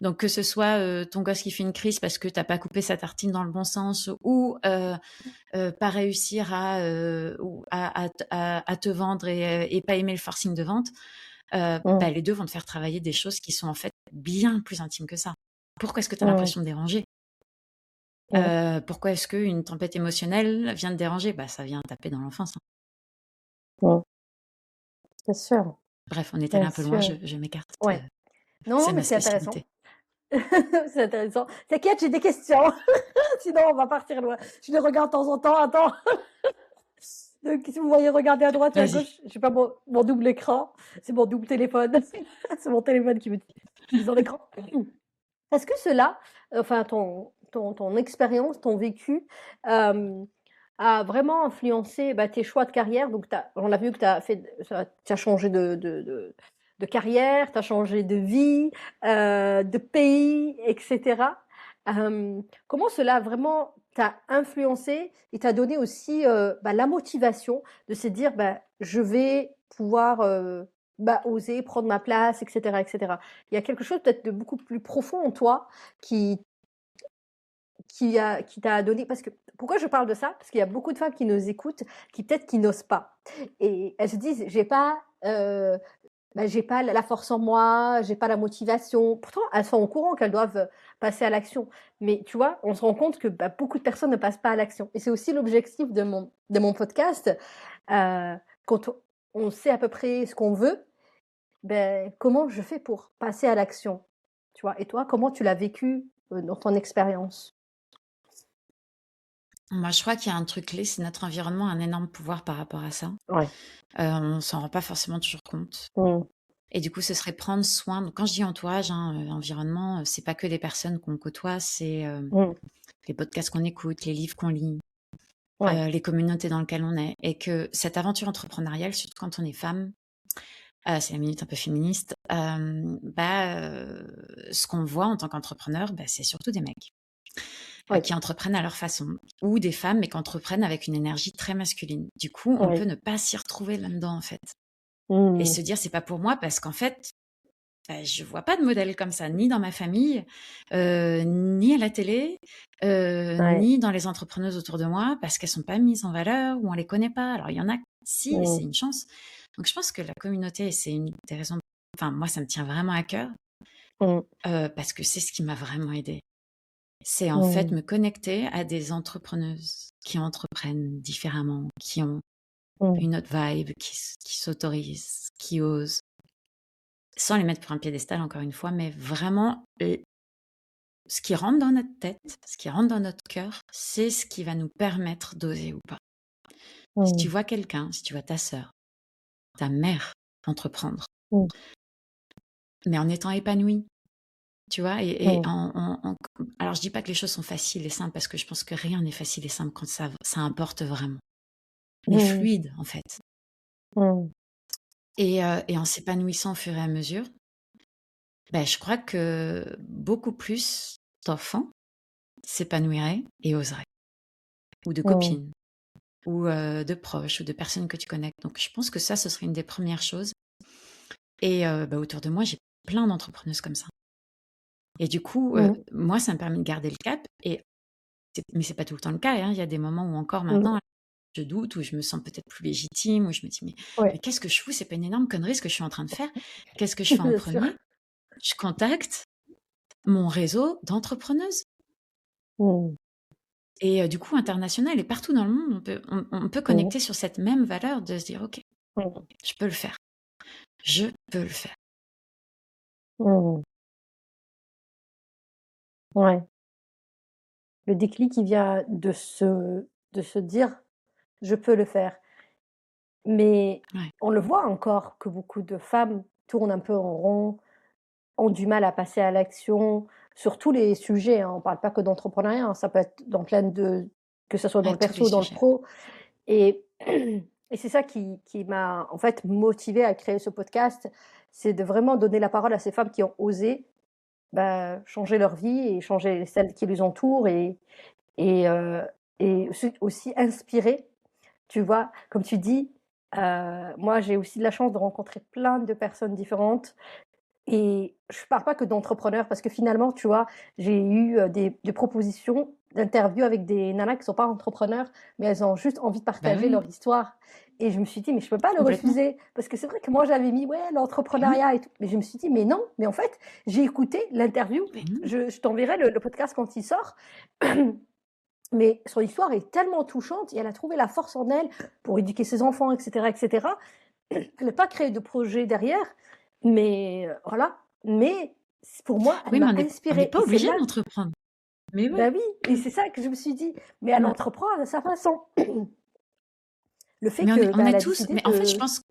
Donc que ce soit, ton gosse qui fait une crise parce que tu as pas coupé sa tartine dans le bon sens ou, pas réussir à te vendre et pas aimer le forcing de vente, Mmh. bah, les 2 vont te faire travailler des choses qui sont en fait bien plus intimes que ça. Pourquoi est-ce que tu as Mmh. l'impression de déranger? Mmh. Pourquoi est-ce qu'une tempête émotionnelle vient te déranger? Bah, ça vient taper dans l'enfance, hein. Mmh. Bien sûr, Bref, on est allé bien un peu loin, sûr. je m'écarte, Ouais. Non, c'est non, mais ma c'est intéressant. spécialité. C'est intéressant. T'inquiète, j'ai des questions, sinon on va partir loin. Je les regarde de temps en temps, attends. Donc si vous voyez regarder à droite et à Vas-y. gauche, j'ai pas mon double écran, c'est mon double téléphone. C'est mon téléphone qui me mise en écran. Est-ce que cela, enfin ton expérience, ton vécu, a vraiment influencé, bah, tes choix de carrière? Donc on a vu que tu as changé de carrière, tu as changé de vie, de pays et cetera. Comment cela vraiment t'a influencé et t'a donné aussi, bah, la motivation de se dire: «Bah, je vais pouvoir, bah, oser prendre ma place» et cetera et cetera? Il y a quelque chose peut-être de beaucoup plus profond en toi qui qui t'a donné parce que pourquoi je parle de ça? Parce qu'il y a beaucoup de femmes qui nous écoutent, qui peut-être qui n'osent pas et elles se disent: j'ai pas la force en moi, j'ai pas la motivation». Pourtant, elles sont au courant qu'elles doivent, passer à l'action. Mais tu vois, on se rend compte que, bah, beaucoup de personnes ne passent pas à l'action et c'est aussi l'objectif de mon podcast, quand on sait à peu près ce qu'on veut, ben comment je fais pour passer à l'action? Tu vois? Et toi, comment tu l'as vécu, dans ton expérience? Moi, je crois qu'il y a un truc clé, c'est notre environnement a un énorme pouvoir par rapport à ça. Ouais. On s'en rend pas forcément toujours compte Mmh. et du coup, ce serait prendre soin donc quand je dis entourage, hein, environnement, c'est pas que les personnes qu'on côtoie, c'est, Mmh. les podcasts qu'on écoute, les livres qu'on lit, Ouais. les communautés dans lesquelles on est et que cette aventure entrepreneuriale, surtout quand on est femme, c'est la minute un peu féministe, ce qu'on voit en tant qu'entrepreneur, bah, c'est surtout des mecs, Oui. qui entreprennent à leur façon ou des femmes, mais qui entreprennent avec une énergie très masculine. Du coup, on peut Oui. ne pas s'y retrouver là-dedans, en fait et Mmh. se dire: «C'est pas pour moi» parce qu'en fait, bah, je vois pas de modèle comme ça, ni dans ma famille, ni à la télé, Ouais. ni dans les entrepreneuses autour de moi parce qu'elles sont pas mises en valeur ou on les connaît pas. Alors il y en a, si, Mmh. c'est une chance. Donc je pense que la communauté, c'est une des raisons enfin moi, ça me tient vraiment à cœur, Mmh. parce que c'est ce qui m'a vraiment aidée. C'est en fait Mmh. me connecter à des entrepreneuses qui entreprennent différemment, qui ont Mmh. une autre vibe, qui s'autorisent, qui osent, sans les mettre pour un piédestal encore une fois, mais vraiment ce qui rentre dans notre tête, ce qui rentre dans notre cœur, c'est ce qui va nous permettre d'oser ou pas. Si tu Mmh. vois quelqu'un, si tu vois ta sœur, ta mère entreprendre, Mmh. mais en étant épanouie, tu vois, et Mmh. alors je dis pas que les choses sont faciles et simples parce que je pense que rien n'est facile et simple quand ça importe vraiment. Mais Mmh. fluide en fait. Mmh. Et en s'épanouissant au fur et à mesure, ben, je crois que beaucoup plus d'enfants s'épanouiraient et oseraient, ou de Mmh. copines, ou de proches, ou de personnes que tu connais. Donc je pense que ça, ce serait une des premières choses. Et bah, autour de moi, j'ai plein d'entrepreneuses comme ça. Et du coup, Mmh. moi, ça me permet de garder le cap. Mais c'est pas tout le temps le cas. Hein. Il y a des moments où encore Mmh. maintenant, je doute, où je me sens peut-être plus légitime, où je me dis, mais Ouais, qu'est-ce que je fous? C'est pas une énorme connerie ce que je suis en train de faire. Qu'est-ce que je fais en bien sûr. premier? Je contacte mon réseau d'entrepreneuses. Mmh. Et du coup, international et partout dans le monde, on peut Mmh. connecter sur cette même valeur de se dire, OK, Mmh. je peux le faire. Je peux le faire. Mmh. Ouais. Le déclic, il vient de se dire: «Je peux le faire». Mais Ouais, on le voit encore que beaucoup de femmes tournent un peu en rond, ont du mal à passer à l'action sur tous les sujets, hein. On parle pas que d'entrepreneuriat, hein, ça peut être dans plein de que ça soit dans à le tous les perso ou dans le sujets. pro et et c'est ça qui m'a, en fait, motivée à créer ce podcast. C'est de vraiment donner la parole à ces femmes qui ont osé, bah, changer leur vie et changer celles qui les entourent et heu et aussi inspirer. Tu vois? Comme tu dis, moi, j'ai aussi de la chance de rencontrer plein de personnes différentes et je parle pas que d'entrepreneurs parce que finalement, tu vois, j'ai eu, des propositions d'interviews avec des nanas qui sont pas entrepreneurs, mais elles ont juste envie de Bah partager oui, leur histoire et je me suis dit: «Mais je peux pas le complètement. refuser». Parce que c'est vrai que moi, j'avais mis: «Ouais, Mais oui, l'entrepreneuriat et tout», mais je me suis dit: «Mais non, mais en fait, j'ai écouté l'interview». mais non. Je t'enverrai le podcast quand il sort. Mais son histoire est tellement touchante et elle a trouvé la force en elle pour éduquer ses enfants, et cetera, et cetera. Elle n'a pas créé de projet derrière, mais voilà. Mais pour moi, elle Oui, mais m'a on n'est inspirée. pas Et c'est obligé là, d'entreprendre. Mais ouais. ben oui, et c'est ça que je me suis dit. Mais elle Ouais. entreprend à sa façon. Le fait Mais que, on ben, est elle a tous, décidé mais en fait, je de. pense que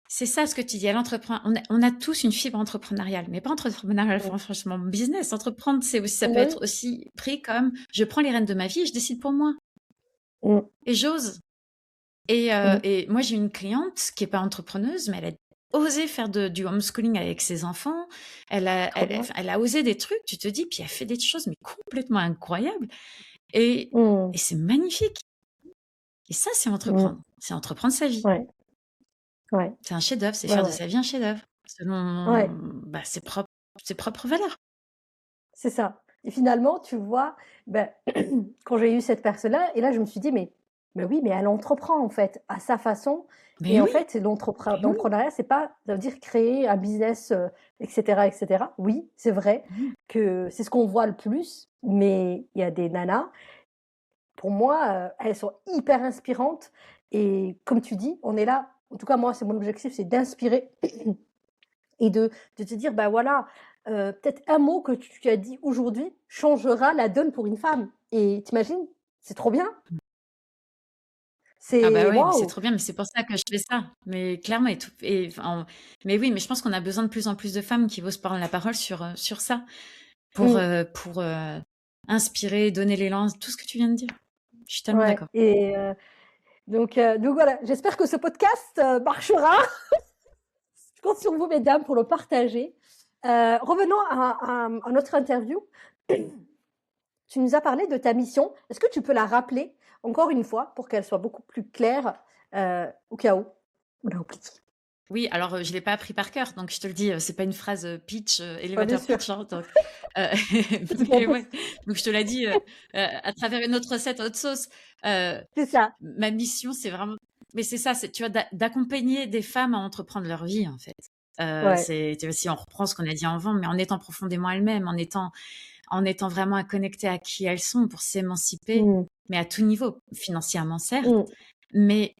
c'est ça ce que tu dis, elle entreprend. On a tous une fibre entrepreneuriale, mais pas entrepreneuriale, Mm. franchement, business. Entreprendre, c'est aussi, ça peut Ben oui. être aussi pris comme je prends les rênes de ma vie et je décide pour moi. Mm, Et j'ose. mm. Et moi, j'ai une cliente qui est pas entrepreneuse, mais elle a osé faire du homeschooling avec ses enfants. Trop bien. Elle a osé des trucs, tu te dis, puis elle fait des choses mais complètement incroyables. Et, Mm, et c'est magnifique. Et ça, c'est mm. entreprendre. C'est entreprendre sa vie. Ouais, ouais, C'est un chef-d'œuvre, c'est ouais, faire de ouais. sa vie un chef-d'œuvre Ouais, selon ses propres valeurs. c'est ça. Et finalement, tu vois, ben, quand j'ai eu cette personne-là, et là, je me suis dit, mais oui, mais elle entreprend, en fait, à sa façon. Et Mais en oui, fait, mais oui. l'entrepreneuriat, c'est pas, ça veut dire créer un business, etc., etc. Oui, c'est vrai Mhm. que c'est ce qu'on voit le plus, mais il y a des nanas, pour moi, elles sont hyper inspirantes. Et comme tu dis, on est là, en tout cas, moi, c'est mon objectif, c'est d'inspirer et de te dire, bah voilà, peut-être un mot que tu as dit aujourd'hui changera la donne pour une femme. Et t'imagines, c'est trop bien. Ah bah C'est ouais, mais c'est waouh. trop bien, mais c'est pour ça que je fais ça. Mais clairement, mais oui, mais je pense qu'on a besoin de plus en plus de femmes qui osent prendre la parole sur ça Mm, pour inspirer, donner l'élan, tout ce que tu viens de dire. Je suis tellement ouais. d'accord. Et donc voilà, j'espère que ce podcast marchera. Je compte sur vous, mesdames, pour le partager. Revenons à notre interview. Tu nous as parlé de ta mission. Est-ce que tu peux la rappeler encore une fois pour qu'elle soit beaucoup plus claire au cas où on l'a oublié? Oui, alors je l'ai pas appris par cœur, donc je te le dis, c'est pas une phrase pitch, Ouais, bien elevator sûr. pitch, hein, donc, euh, Petit mais pompon. ouais. Donc je te l'ai dit à travers une autre recette, autre sauce. Euh, C'est ça. Ma mission, c'est vraiment, mais c'est ça, c'est tu vois d'accompagner des femmes à entreprendre leur vie en fait. Ouais. C'est tu vois, si on reprend ce qu'on a dit avant, mais en étant profondément elles-mêmes, en étant vraiment connectées à qui elles sont pour s'émanciper, Mmh. mais à tout niveau, financièrement certes, Mmh. mais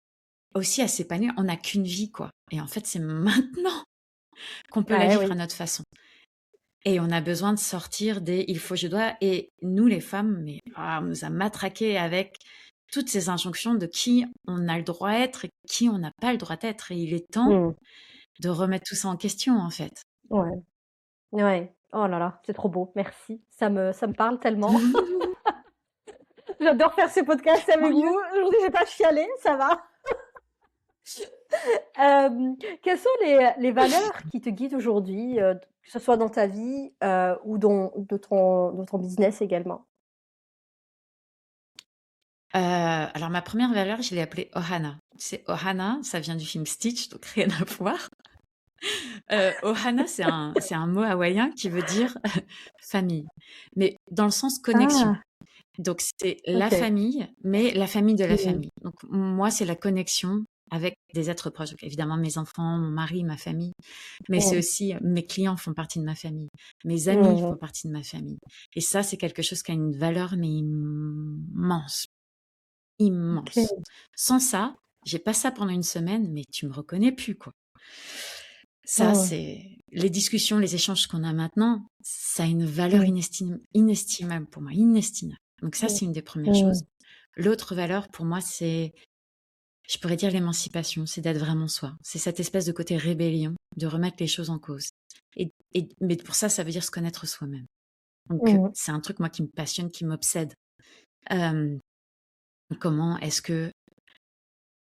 aussi à s'épanouir. On n'a qu'une vie, quoi. Et en fait, c'est maintenant qu'on peut la Ouais, vivre à oui. notre façon. Et on a besoin de sortir des il faut, je dois. Et nous, les femmes, on nous a matraqués avec toutes ces injonctions de qui on a le droit d'être et qui on n'a pas le droit d'être. Et il est temps Mmh. de remettre tout ça en question, en fait. Ouais. Ouais. Oh là là, c'est trop beau. Merci. Ça me parle tellement. J'adore faire ces podcasts Tant avec mieux. vous. Aujourd'hui, j'ai pas chialé, ça va. Quelles sont les valeurs qui te guident aujourd'hui, que ce soit dans ta vie, ou dans ton business également? Alors, ma première valeur, je l'ai appelée Ohana. C'est Ohana, ça vient du film Stitch, donc rien à voir. Ohana, c'est un mot hawaïen qui veut dire famille, mais dans le sens connexion. Ah! Donc, c'est la OK. famille, mais la famille de la Mmh. famille. Donc, moi, c'est la connexion avec des êtres proches. Donc, évidemment, mes enfants, mon mari, ma famille, mais c'est Mmh. aussi mes clients font partie de ma famille, mes amis Mmh. font partie de ma famille. Et ça, c'est quelque chose qui a une valeur, mais immense, immense. OK. Sans ça, j'ai pas ça pendant une semaine, mais tu me reconnais plus, quoi. Ça, Mmh. c'est les discussions, les échanges qu'on a maintenant, ça a une valeur Mmh. inestimable pour moi, inestimable. Donc ça, Mmh. c'est une des premières choses. Mmh. L'autre valeur pour moi, c'est, je pourrais dire l'émancipation, c'est d'être vraiment soi. C'est cette espèce de côté rébellion, de remettre les choses en cause. Mais pour ça veut dire se connaître soi-même. Donc Mmh. c'est un truc, moi, qui me passionne, qui m'obsède. Euh, Comment est-ce que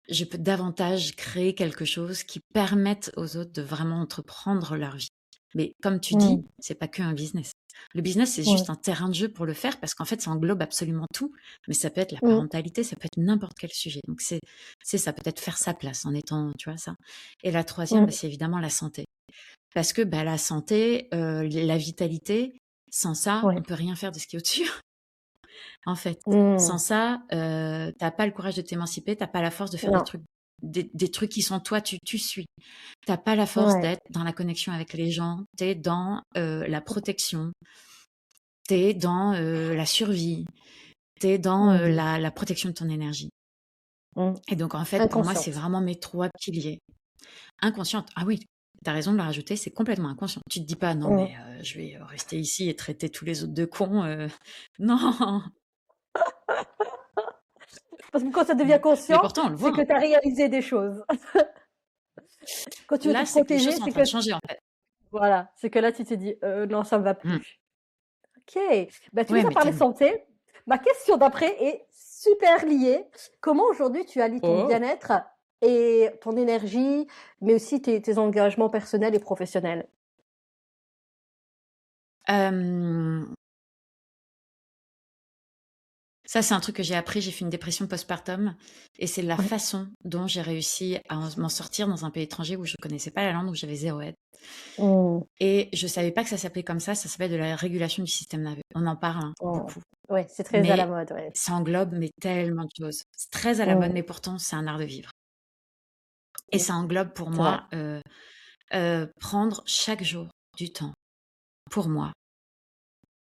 je peux davantage créer quelque chose qui permette aux autres de vraiment entreprendre leur vie. Mais comme tu dis, Mmh. c'est pas que un business. Le business, c'est Ouais. juste un terrain de jeu pour le faire parce qu'en fait, ça englobe absolument tout. Mais ça peut être la Mmh. parentalité, ça peut être n'importe quel sujet. Donc, c'est ça, peut-être faire sa place en étant, tu vois, ça. Et la troisième, Mmh. c'est évidemment la santé. Parce que la santé, la vitalité, sans ça, on Ouais. peut rien faire de ce qui est au-dessus. En fait, sans Mmh. ça, t'as pas le courage de t'émanciper, t'as pas la force de faire Non. des trucs qui sont toi, tu suis. T'as pas la force Ouais. d'être dans la connexion avec les gens, t'es dans la protection, t'es dans la survie, t'es dans Mmh. la protection de ton énergie. Mmh. Et donc, en fait, pour moi, c'est Inconsciente. vraiment mes trois piliers. Inconsciente, ah oui, t'as raison de le rajouter, c'est complètement inconscient. Tu te dis pas, non, Mmh. mais je vais rester ici et traiter tous les autres de cons. Non. Parce que quand ça devient Mais conscient, pourtant, on le c'est voit, que hein. tu as réalisé des choses. Quand tu veux te Là, c'est que les choses protéger, sont en c'est train de que changer, en fait. voilà, c'est que là tu te dis: non, ça ne va Mmh. plus». OK. Bah, tu Ouais, nous as mais parlé tellement. santé. Ma question d'après est super liée. Comment aujourd'hui tu allies ton Oh! bien-être et ton énergie, mais aussi tes engagements personnels et professionnels? Hem, Ça, c'est un truc que j'ai appris. J'ai fait une dépression postpartum et c'est la Ouais. façon dont j'ai réussi à m'en sortir dans un pays étranger où je connaissais pas la langue, où j'avais 0 aide Mmh. et je savais pas que ça s'appelait comme ça s'appelle de la régulation du système nerveux. On en parle, hein, Mmh. beaucoup, Ouais, c'est très à la mais mode, ouais. ça englobe tellement de choses. C'est très à la mode, Mmh. mais pourtant c'est un art de vivre et Mmh. ça englobe pour C'est vrai. moi, prendre chaque jour du temps pour moi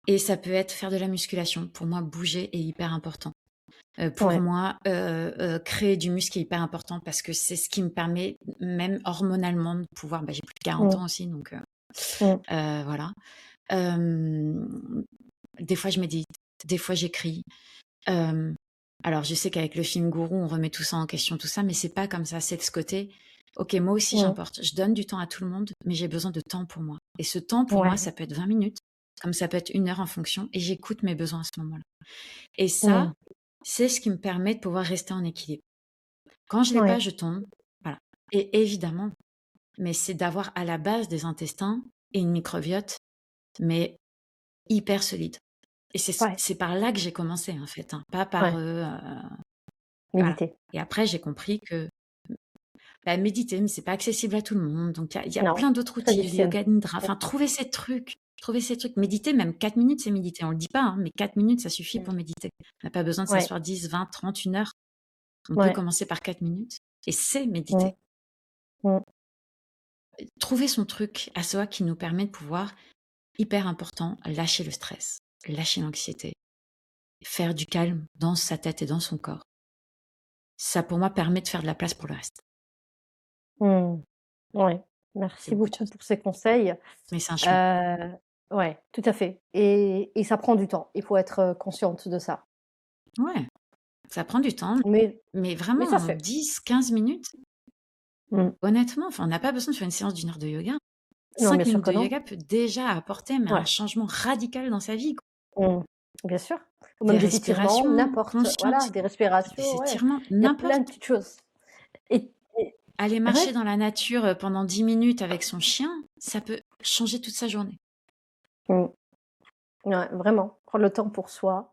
et ça peut être faire de la musculation. Pour moi, bouger est hyper important. Pour Ouais. moi, créer du muscle est hyper important parce que c'est ce qui me permet, même hormonalement, de pouvoir j'ai plus de 40 Mmh. ans aussi, donc Mmh. voilà. Hem, des fois, je médite, des fois, j'écris. Hem, alors, je sais qu'avec le film Gourou, on remet tout ça en question, tout ça, mais c'est pas comme ça. C'est de ce côté: «OK, moi aussi, Mmh. j'importe. Je donne du temps à tout le monde, mais j'ai besoin de temps pour moi» et ce temps, pour moi, Ouais. ça peut être 20 minutes, comme ça peut être 1 heure en fonction et j'écoute mes besoins à ce moment-là et Mmh. ça, c'est ce qui me permet de pouvoir rester en équilibre. Quand je l'ai pas, Ouais. je tombe, voilà et évidemment, mais c'est d'avoir à la base des intestins et une microbiote, mais hyper solide et Ouais. c'est par là que j'ai commencé, en fait, hein, pas par, Ouais. voilà Méditer. et après j'ai compris que, méditer, mais c'est pas accessible à tout le monde, donc il y a Non, plein d'autres très outils, le difficile. yoga nidra, enfin trouver ces trucs. Méditer, même 4 minutes, c'est méditer. On le dit pas, hein, mais 4 minutes, ça suffit Mmh. pour méditer. On n'a pas besoin de Ouais. s'asseoir 10, 20, 30, 1 heure. On peut Ouais. commencer par 4 minutes et c'est Mmh. méditer. Mmh. Trouver son truc à soi qui nous permet de pouvoir, hyper important, lâcher le stress, lâcher l'anxiété, faire du calme dans sa tête et dans son corps. Ça, pour moi, permet de faire de la place pour le reste. Mmh. Ouais. C'est Merci beaucoup de beaucoup choses, pour ces conseils. mais c'est un chemin. Heu, ouais, tout à fait et ça prend du temps. Il faut être, consciente de ça. Ouais, ça prend du temps, Mais mais mais ça vraiment se en fait. 10-15 minutes, Mmh. honnêtement, enfin, on n'a pas besoin de faire une séance d'1 heure de yoga. Non, 5 bien sûr minutes que de non. yoga peut déjà apporter mais un Ouais. changement radical dans sa vie, quoi. Mmh. Bien sûr. Ou Des même des étirements, respirations n'importe, voilà, conscientes, des des respirations, ouais. étirements, Il y a plein de n'importe. petites choses et Aller marcher ouais. dans la nature, pendant 10 minutes avec son chien, ça peut changer toute sa journée. Mmh. Ouais, vraiment, prendre le temps pour soi.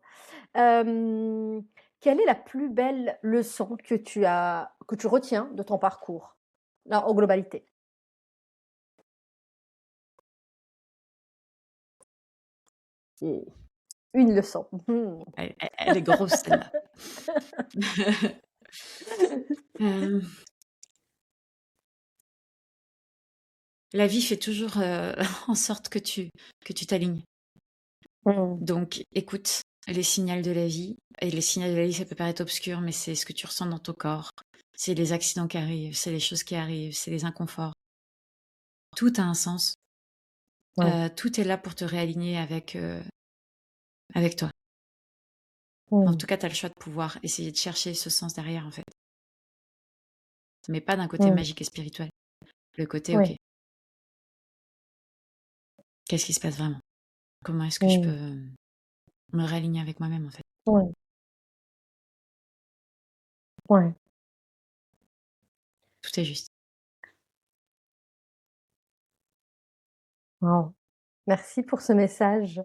Hem, Quelle est la plus belle leçon que tu retiens de ton parcours? Là, en globalité. Oh. Une leçon. Mhm. Elle est grosse, celle-là. Euh, la vie fait toujours en sorte que tu t'alignes. Mhm. Donc, écoute les signaux de la vie. Et les signaux de la vie, ça peut paraître obscur, mais c'est ce que tu ressens dans ton corps. C'est les accidents qui arrivent, c'est les choses qui arrivent, c'est les inconforts. Tout a un sens. Ouais. Tout est là pour te réaligner avec toi. En Mhm. tout cas, tu as le choix de pouvoir essayer de chercher ce sens derrière, en fait. Mais pas d'un côté Mhm. magique et spirituel. Le côté, ok, Ouais. qu'est-ce qui se passe vraiment? Comment est-ce que je Mhm. peux me réaligner avec moi-même, en fait? Ouais. Ouais. Tout est juste. Wow. Merci pour ce message.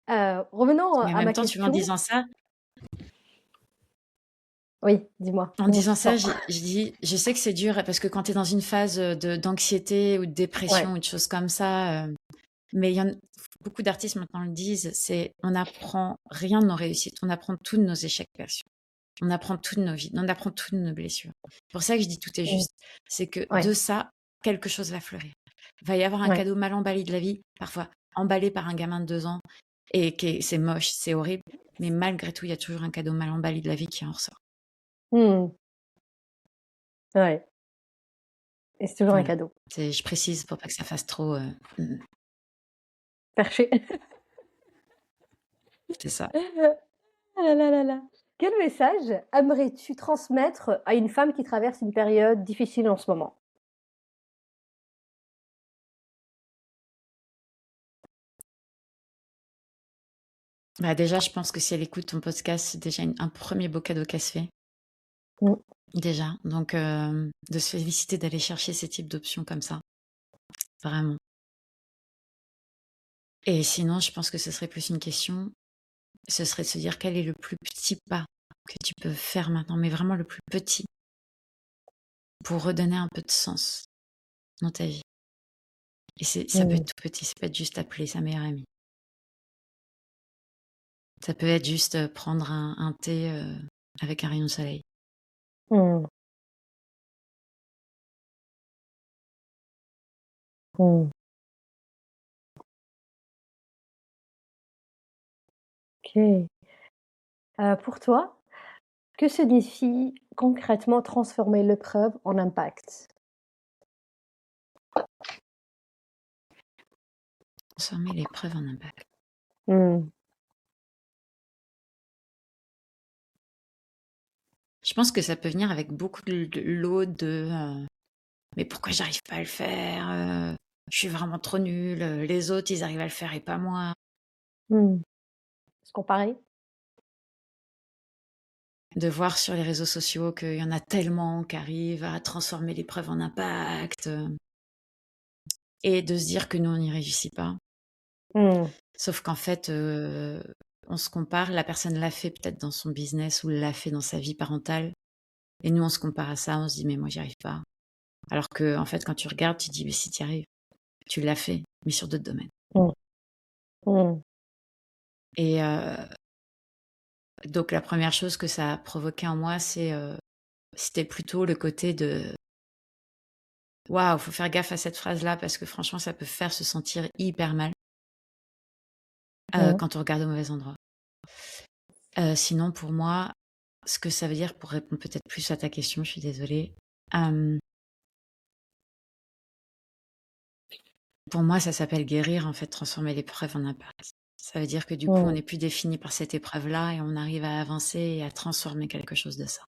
Revenons Mais en à même ma temps, tu vois, en question. disant ça, Oui, dis-moi, En comment tu disant te ça, sens? je dis, je sais que c'est dur parce que quand tu es dans une phase d'anxiété ou de Ouais. dépression ou de choses comme ça, mais beaucoup d'artistes maintenant le disent, c'est on apprend rien de nos réussites, on apprend tout de nos échecs perçus, on apprend tout de nos vies, on apprend tout de nos blessures. C'est pour ça que je dis tout est Mhm. juste. C'est que Ouais. de ça, quelque chose va fleurir. Il va y avoir un Ouais. cadeau mal emballé de la vie, parfois emballé par un gamin de 2 ans, et c'est moche, c'est horrible, mais malgré tout, il y a toujours un cadeau mal emballé de la vie qui en ressort. Mhm. Ouais. Et c'est toujours un Voilà. cadeau. Je précise pour pas que ça fasse trop. Perché. C'est ça. Ah là là là. Quel message aimerais-tu transmettre à une femme qui traverse une période difficile en ce moment? Bah déjà, je pense que si elle écoute ton podcast, c'est déjà un premier beau cadeau qu'elle se fait. Mm. Déjà. Donc, de se féliciter d'aller chercher ces types d'options comme ça. Vraiment. Et sinon, je pense que ce serait plus une question. Ce serait de se dire quel est le plus petit pas que tu peux faire maintenant, mais vraiment le plus petit, pour redonner un peu de sens dans ta vie. Et ça peut Mm. être tout petit, ça peut être juste appeler sa meilleure amie. Ça peut être juste prendre un thé avec un rayon de soleil. Mm. Mm. Ok. Pour toi, que signifie concrètement transformer l'épreuve en impact? Transformer l'épreuve en impact. Mm. Je pense que ça peut venir avec beaucoup de lot de mais pourquoi j'arrive pas à le faire je suis vraiment trop nulle, les autres ils arrivent à le faire et pas moi. Mm. Se comparer? De voir sur les réseaux sociaux qu'il y en a tellement qui arrivent à transformer l'épreuve en impact et de se dire que nous on n'y réussit pas. Mm. Sauf qu'en fait, on se compare, la personne l'a fait peut-être dans son business ou l'a fait dans sa vie parentale et nous on se compare à ça, on se dit mais moi j'y arrive pas. Alors que en fait quand tu regardes, tu te dis mais si tu y arrives, tu l'as fait, mais sur d'autres domaines. Mm. Mm. Et donc la première chose que ça a provoqué en moi, c'était plutôt le côté de waouh, faut faire gaffe à cette phrase-là parce que franchement, ça peut faire se sentir hyper mal Mm. quand on regarde au mauvais endroit. Sinon, pour moi, ce que ça veut dire, pour répondre peut-être plus à ta question, je suis désolée. Pour moi, ça s'appelle guérir, en fait, transformer l'épreuve en impact. Ça veut dire que du coup, on Mm. n'est plus défini par cette épreuve-là et on arrive à avancer et à transformer quelque chose de ça.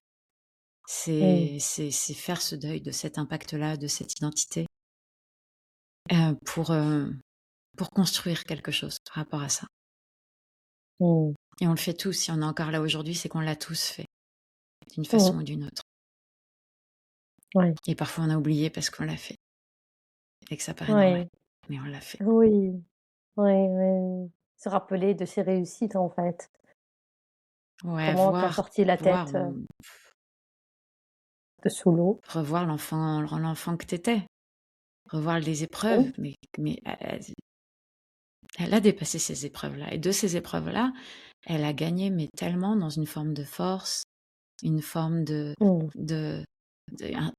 Mm. C'est faire ce deuil de cet impact-là, de cette identité, pour construire quelque chose par rapport à ça. Mm. Et on le fait tous. Si on est encore là aujourd'hui, c'est qu'on l'a tous fait, d'une Mm. façon ou d'une autre. Ouais. Et parfois, on a oublié parce qu'on l'a fait et que ça paraît normal, Ouais. mais on l'a fait. Oui. Oui, oui. Se rappeler de ses réussites, en fait. Ouais, Comment tu as sorti la voir, tête, de sous l'eau. revoir l'enfant que t'étais, revoir les épreuves, Oui. mais Elle a dépassé ces épreuves-là. Et de ces épreuves-là, elle a gagné, mais tellement dans une forme de force, une forme Mmh. de,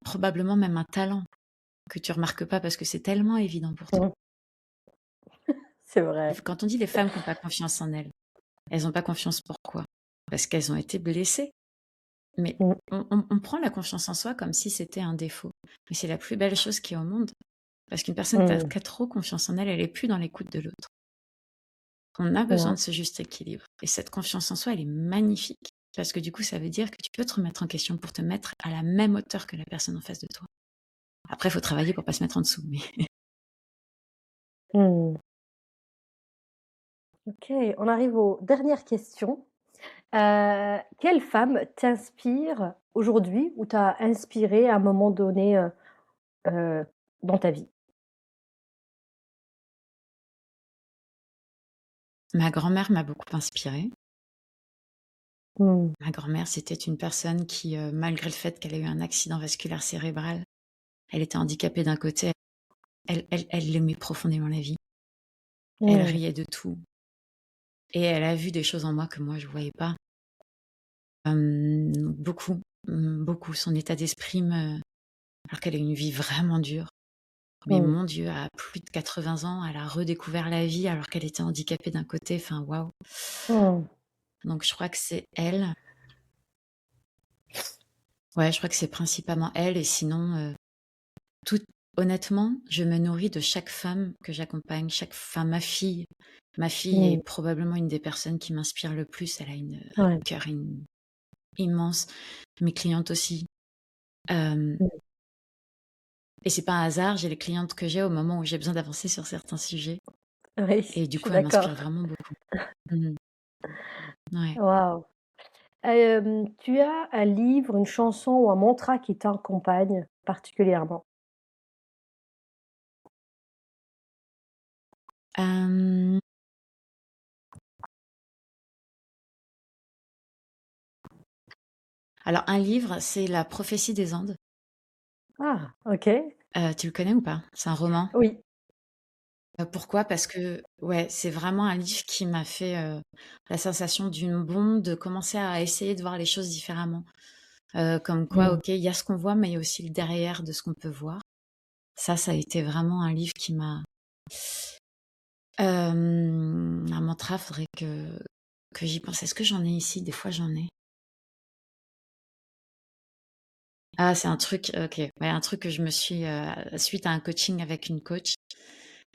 probablement même un talent que tu remarques pas parce que c'est tellement évident pour toi. Mmh. C'est vrai. Quand on dit les femmes qui n'ont pas confiance en elles n'ont pas confiance pourquoi? Parce qu'elles ont été blessées. Mais Mmh. on prend la confiance en soi comme si c'était un défaut. Mais c'est la plus belle chose qui est au monde. Parce qu'une personne Mmh. qui a trop confiance en elle, elle est plus dans l'écoute de l'autre. On a C'est besoin vrai. de ce juste équilibre. Et cette confiance en soi, elle est magnifique. Parce que du coup, ça veut dire que tu peux te remettre en question pour te mettre à la même hauteur que la personne en face de toi. Après, il faut travailler pour pas se mettre en dessous. Mais Mmh. OK, on arrive aux dernières questions. Quelle femme t'inspire aujourd'hui ou t'a inspiré à un moment donné, heu, dans ta vie? ma grand-mère m'a beaucoup inspirée. Mmh. Ma grand-mère, c'était une personne qui, malgré le fait qu'elle ait eu un accident vasculaire cérébral, elle était handicapée d'un côté, elle aimait profondément la vie. Elle Mmh. riait de tout et elle a vu des choses en moi que moi je voyais pas. Beaucoup, beaucoup. Son état d'esprit me alors qu'elle a eu une vie vraiment dure. Mais Mmh. mon Dieu, à plus de 80 ans, elle a redécouvert la vie alors qu'elle était handicapée d'un côté, enfin waouh! Mmh. Donc je crois que c'est elle. Ouais, je crois que c'est principalement elle et sinon, tout honnêtement, je me nourris de chaque femme que j'accompagne, ma fille est Mmh. probablement une des personnes qui m'inspire le plus. Elle a Ouais. un cœur immense. Mes clientes aussi. Hem Mmh. Et c'est pas un hasard, j'ai les clientes que j'ai au moment où j'ai besoin d'avancer sur certains sujets Oui, et je du suis coup, elles d'accord. m'inspirent vraiment beaucoup. Mmh. Ouais. Waouh! Tu as un livre, une chanson ou un mantra qui t'accompagne particulièrement? Hem, alors un livre, c'est La prophétie des Andes. Ah! OK. Tu le connais ou pas? C'est un roman. Oui. Pourquoi? Parce que ouais, c'est vraiment un livre qui m'a fait, la sensation d'une bombe, de commencer à essayer de voir les choses différemment. Comme quoi, Mmh. OK, il y a ce qu'on voit, mais il y a aussi le derrière de ce qu'on peut voir. Ça a été vraiment un livre qui m'a un mantra, faudrait que j'y pense. Est-ce que j'en ai ici? Des fois, j'en ai. Ah, c'est un truc, OK, ouais, un truc que je me suis, suite à un coaching avec une coach,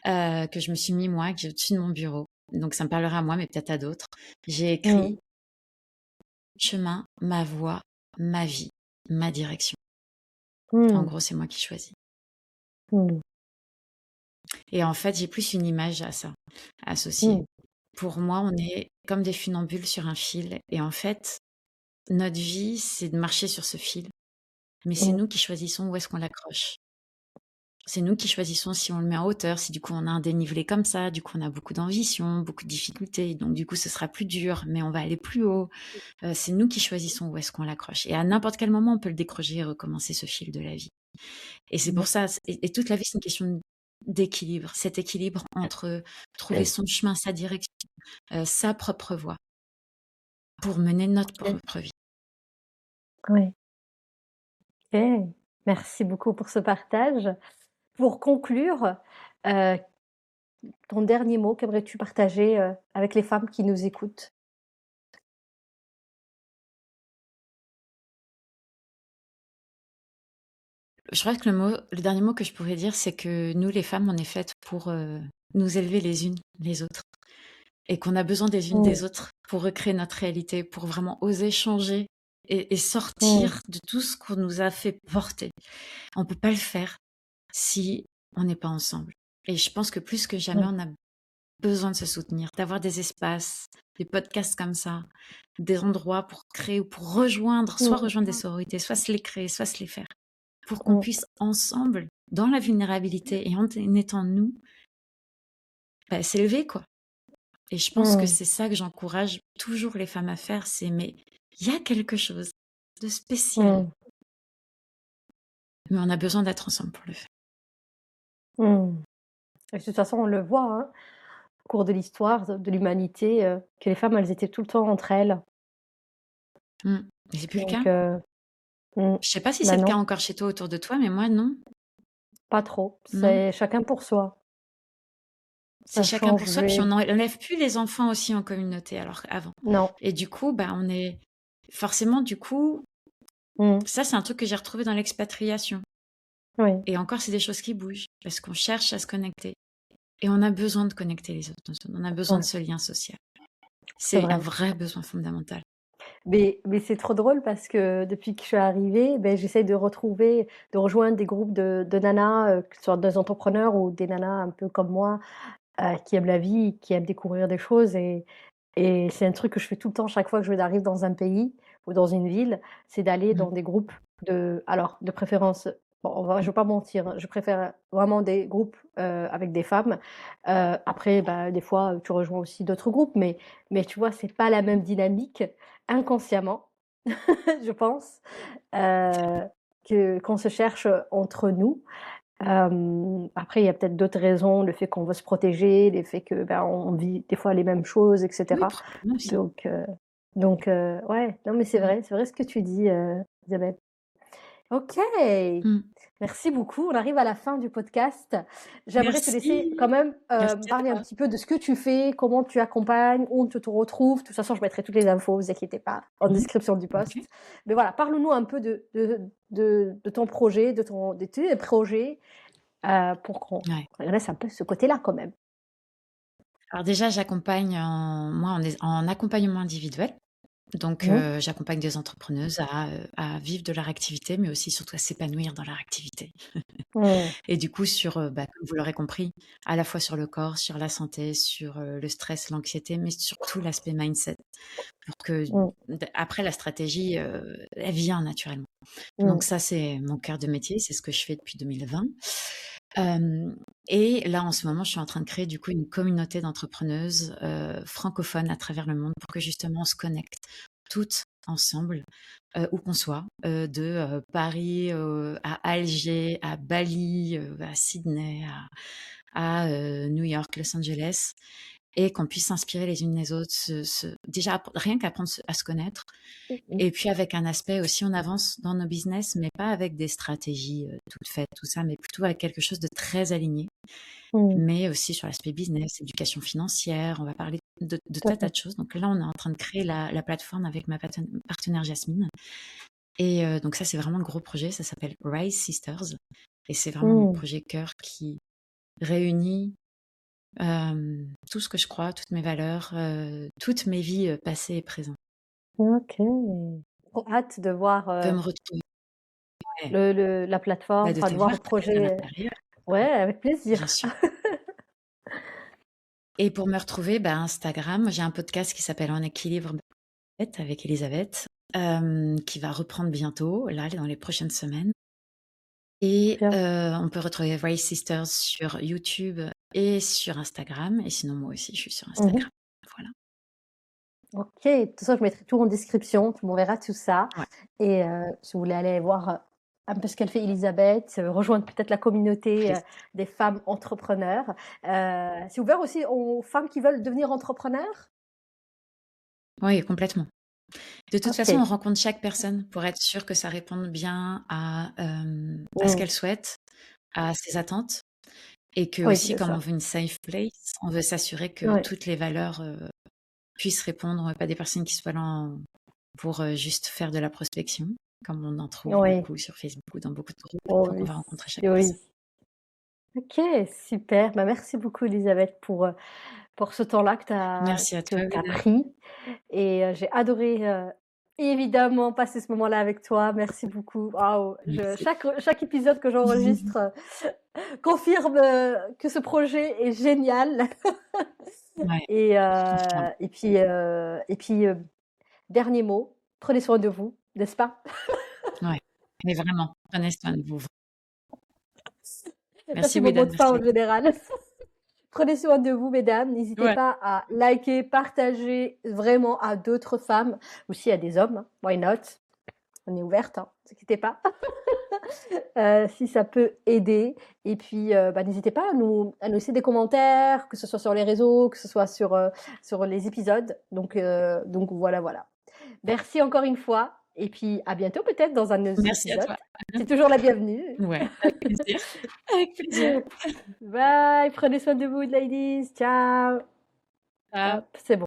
que je me suis mis moi, que j'ai au-dessus de mon bureau. Donc ça me parlera à moi, mais peut-être à d'autres. J'ai Mmh. écrit: «Chemin, ma voie, ma vie, ma direction». En Mmh. gros, c'est moi qui choisis. Mmh. Et en fait, j'ai plus une image à ça, associée. Mmh. Pour moi, on est comme des funambules sur un fil et en fait, notre vie, c'est de marcher sur ce fil, mais c'est Mmh. nous qui choisissons où est-ce qu'on l'accroche. C'est nous qui choisissons si on le met en hauteur, si du coup on a un dénivelé comme ça, du coup on a beaucoup d'ambition, beaucoup de difficultés, donc du coup ce sera plus dur, mais on va aller plus haut. C'est nous qui choisissons où est-ce qu'on l'accroche. Et à n'importe quel moment, on peut le décrocher et recommencer ce fil de la vie. Et c'est Mmh. pour ça, et toute la vie, c'est une question d'équilibre. Cet équilibre entre trouver son chemin, sa direction, sa propre voie pour mener notre OK. propre vie. Oui. OK. Merci beaucoup pour ce partage. Pour conclure, heu, ton dernier mot, qu'aimerais-tu partager, avec les femmes qui nous écoutent? Je crois que le dernier mot que je pourrais dire, c'est que nous, les femmes, on est faites pour nous élever les unes les autres. Et qu'on a besoin des unes Mmh. des autres pour recréer notre réalité, pour vraiment oser changer et Mmh. sortir de tout ce qu'on nous a fait porter. On peut pas le faire si on n'est pas ensemble. Et je pense que plus que jamais, Oui. on a besoin de se soutenir, d'avoir des espaces, des podcasts comme ça, des endroits pour créer ou pour rejoindre, soit Mmh. rejoindre des sororités, soit se les créer, soit se les faire, pour qu'on Mmh. puisse ensemble, dans la vulnérabilité et en étant nous, bah, s'élever, quoi. Et je pense que Mmh. c'est ça que j'encourage toujours les femmes à faire, c'est mais il y a quelque chose de spécial, Mmh. mais on a besoin d'être ensemble pour le faire. Mmh. Et de toute façon, on le voit, hein, au cours de l'histoire de l'humanité, que les femmes, elles étaient tout le temps entre elles. Mais c'est plus le cas. Donc, mmh, Je sais pas si c'est bah, le cas non, encore chez toi autour de toi, mais moi non. pas trop. Non, C'est chacun pour soi. c'est Ça a chacun pour soi, puis on changé. n'enlève plus les enfants aussi en communauté alors qu'avant. Non. Et du coup, bah, on est forcément du coup, Mmh. ça c'est un truc que j'ai retrouvé dans l'expatriation. Oui, Et encore, c'est des choses qui bougent parce qu'on cherche à se connecter. Et on a besoin de connecter les autres. On a besoin de ouais, ce lien social. c'est C'est un vrai. vrai besoin fondamental. Mais c'est trop drôle parce que depuis que je suis arrivée, beh, j'essaie de rejoindre des groupes de nanas, que ce soit des entrepreneurs ou des nanas un peu comme moi, qui aiment la vie, qui aiment découvrir des choses et c'est un truc que je fais tout le temps chaque fois que j'arrive dans un pays ou dans une ville, c'est d'aller Mm. dans des groupes alors de préférence, bon, je vais pas mentir, hein, je préfère vraiment des groupes, avec des femmes. Après, bah, des fois, tu rejoins aussi d'autres groupes, mais tu vois, c'est pas la même dynamique inconsciemment, je pense, heu, que qu'on se cherche entre nous. Après, il y a peut-être d'autres raisons, le fait qu'on veut se protéger, le fait que, ben, on vit des fois les mêmes choses et Oui, cetera. probablement aussi. Donc ouais, non, mais Mm. c'est vrai ce que tu dis, Isabelle. OK, Mm. merci beaucoup. On arrive à la fin du podcast. J'aimerais te laisser quand Merci. même, me Merci à parler un toi. petit peu de ce que tu fais, comment tu accompagnes, où on te retrouve. De toute façon, je mettrai toutes les infos, vous inquiétez pas, en Mm. description du Ok. post. Mais voilà, parle-nous un peu de ton projet, de tes projets, pour qu'on Ouais. connaisse un peu ce côté-là quand même. Alors déjà, j'accompagne en accompagnement individuel. Donc, Mmh. j'accompagne des entrepreneuses à vivre de leur activité, mais aussi surtout à s'épanouir dans leur activité. Mmh. Et du coup, bah, comme vous l'aurez compris, à la fois sur le corps, sur la santé, sur le stress, l'anxiété, mais surtout l'aspect mindset. Pour que, Mmh. après, la stratégie, elle vient naturellement. Donc, Mmh. ça, c'est mon cœur de métier, c'est ce que je fais depuis 2020. Et là, en ce moment, je suis en train de créer du coup une communauté d'entrepreneuses francophones à travers le monde pour que justement on se connecte toutes ensemble, où qu'on soit, de Paris à Alger, à Bali, à Sydney, à New York, Los Angeles, et qu'on puisse s'inspirer les unes les autres, déjà rien qu'apprendre à se connaître, Mmh. et puis avec un aspect aussi, on avance dans nos business, mais pas avec des stratégies toutes faites, tout ça, mais plutôt avec quelque chose de très aligné, Mmh. mais aussi sur l'aspect business, éducation financière, on va parler de Tout à tas fait. de choses. Donc là, on est en train de créer la plateforme avec ma partenaire Jasmine. Et donc ça, c'est vraiment le gros projet, ça s'appelle Rise Sisters. Et c'est vraiment mon Mmh. projet cœur qui réunit tout ce que je crois, toutes mes valeurs, toutes mes vies passées et présentes. OK. Trop hâte de voir, Tu peux me retrouver, ouais, la plateforme, bah, de enfin te de voir voir le peut-être à projet, l'intérieur, ouais, avec bien plaisir. sûr. Et pour me retrouver, bah, Instagram, j'ai un podcast qui s'appelle En équilibre avec Elisabeth, qui va reprendre bientôt, là, dans les prochaines semaines. Et Bien. on peut retrouver Rise Sisters sur YouTube et sur Instagram. Et sinon, moi aussi, je suis sur Mmh. Instagram. Voilà. OK. De toute façon, je mettrai tout en description, tu m'enverras tout ça Ouais. et si vous voulez aller voir, un peu ce qu'elle fait Elisabeth, rejoindre peut-être la communauté, Plaisir. des femmes entrepreneurs. C'est ouvert aussi aux femmes qui veulent devenir entrepreneurs? Oui, complètement. De toute façon, on OK. rencontre chaque personne pour être sûr que ça réponde bien à ce Mmh. qu'elle souhaite, à ses attentes. Et que Oui, aussi, c'est comme on ça. veut une safe place, on veut s'assurer que Ouais. toutes les valeurs puissent répondre, pas des personnes qui soient là pour juste faire de la prospection, comme on en trouve Oui. beaucoup sur Facebook ou dans beaucoup de groupes. Oh Donc, on oui. va rencontrer chaque Oui. personne. OK, super. Bah, merci beaucoup Elisabeth pour ce temps-là Merci à que toi, tu as Vida. pris et j'ai adoré, évidemment passer ce moment-là avec toi. Merci beaucoup. Waouh, Merci. chaque épisode que j'enregistre, confirme, que ce projet est génial Ouais, confirme. et puis, dernier mot, prenez soin de vous, n'est-ce pas? Ouais. Mais vraiment, prenez soin de vous. Ça, Merci, c'est mon mot Wida. de fin Merci à en toi. général. Prenez soin de vous, mesdames. N'hésitez Ouais. pas à liker, partager vraiment à d'autres femmes, aussi à des hommes, hein, why not? on est ouverte, hein, ne vous inquiétez pas. Si ça peut aider. Et puis, n'hésitez pas à nous laisser des commentaires, que ce soit sur les réseaux, que ce soit sur les épisodes. Donc voilà. Merci encore une fois. Et puis, à bientôt peut-être dans un autre Merci à épisode. toi. C'est toujours la bienvenue. Ouais, avec plaisir. Avec plaisir. Bye. Prenez soin de vous, ladies. Ciao. Ciao. Hop, c'est bon.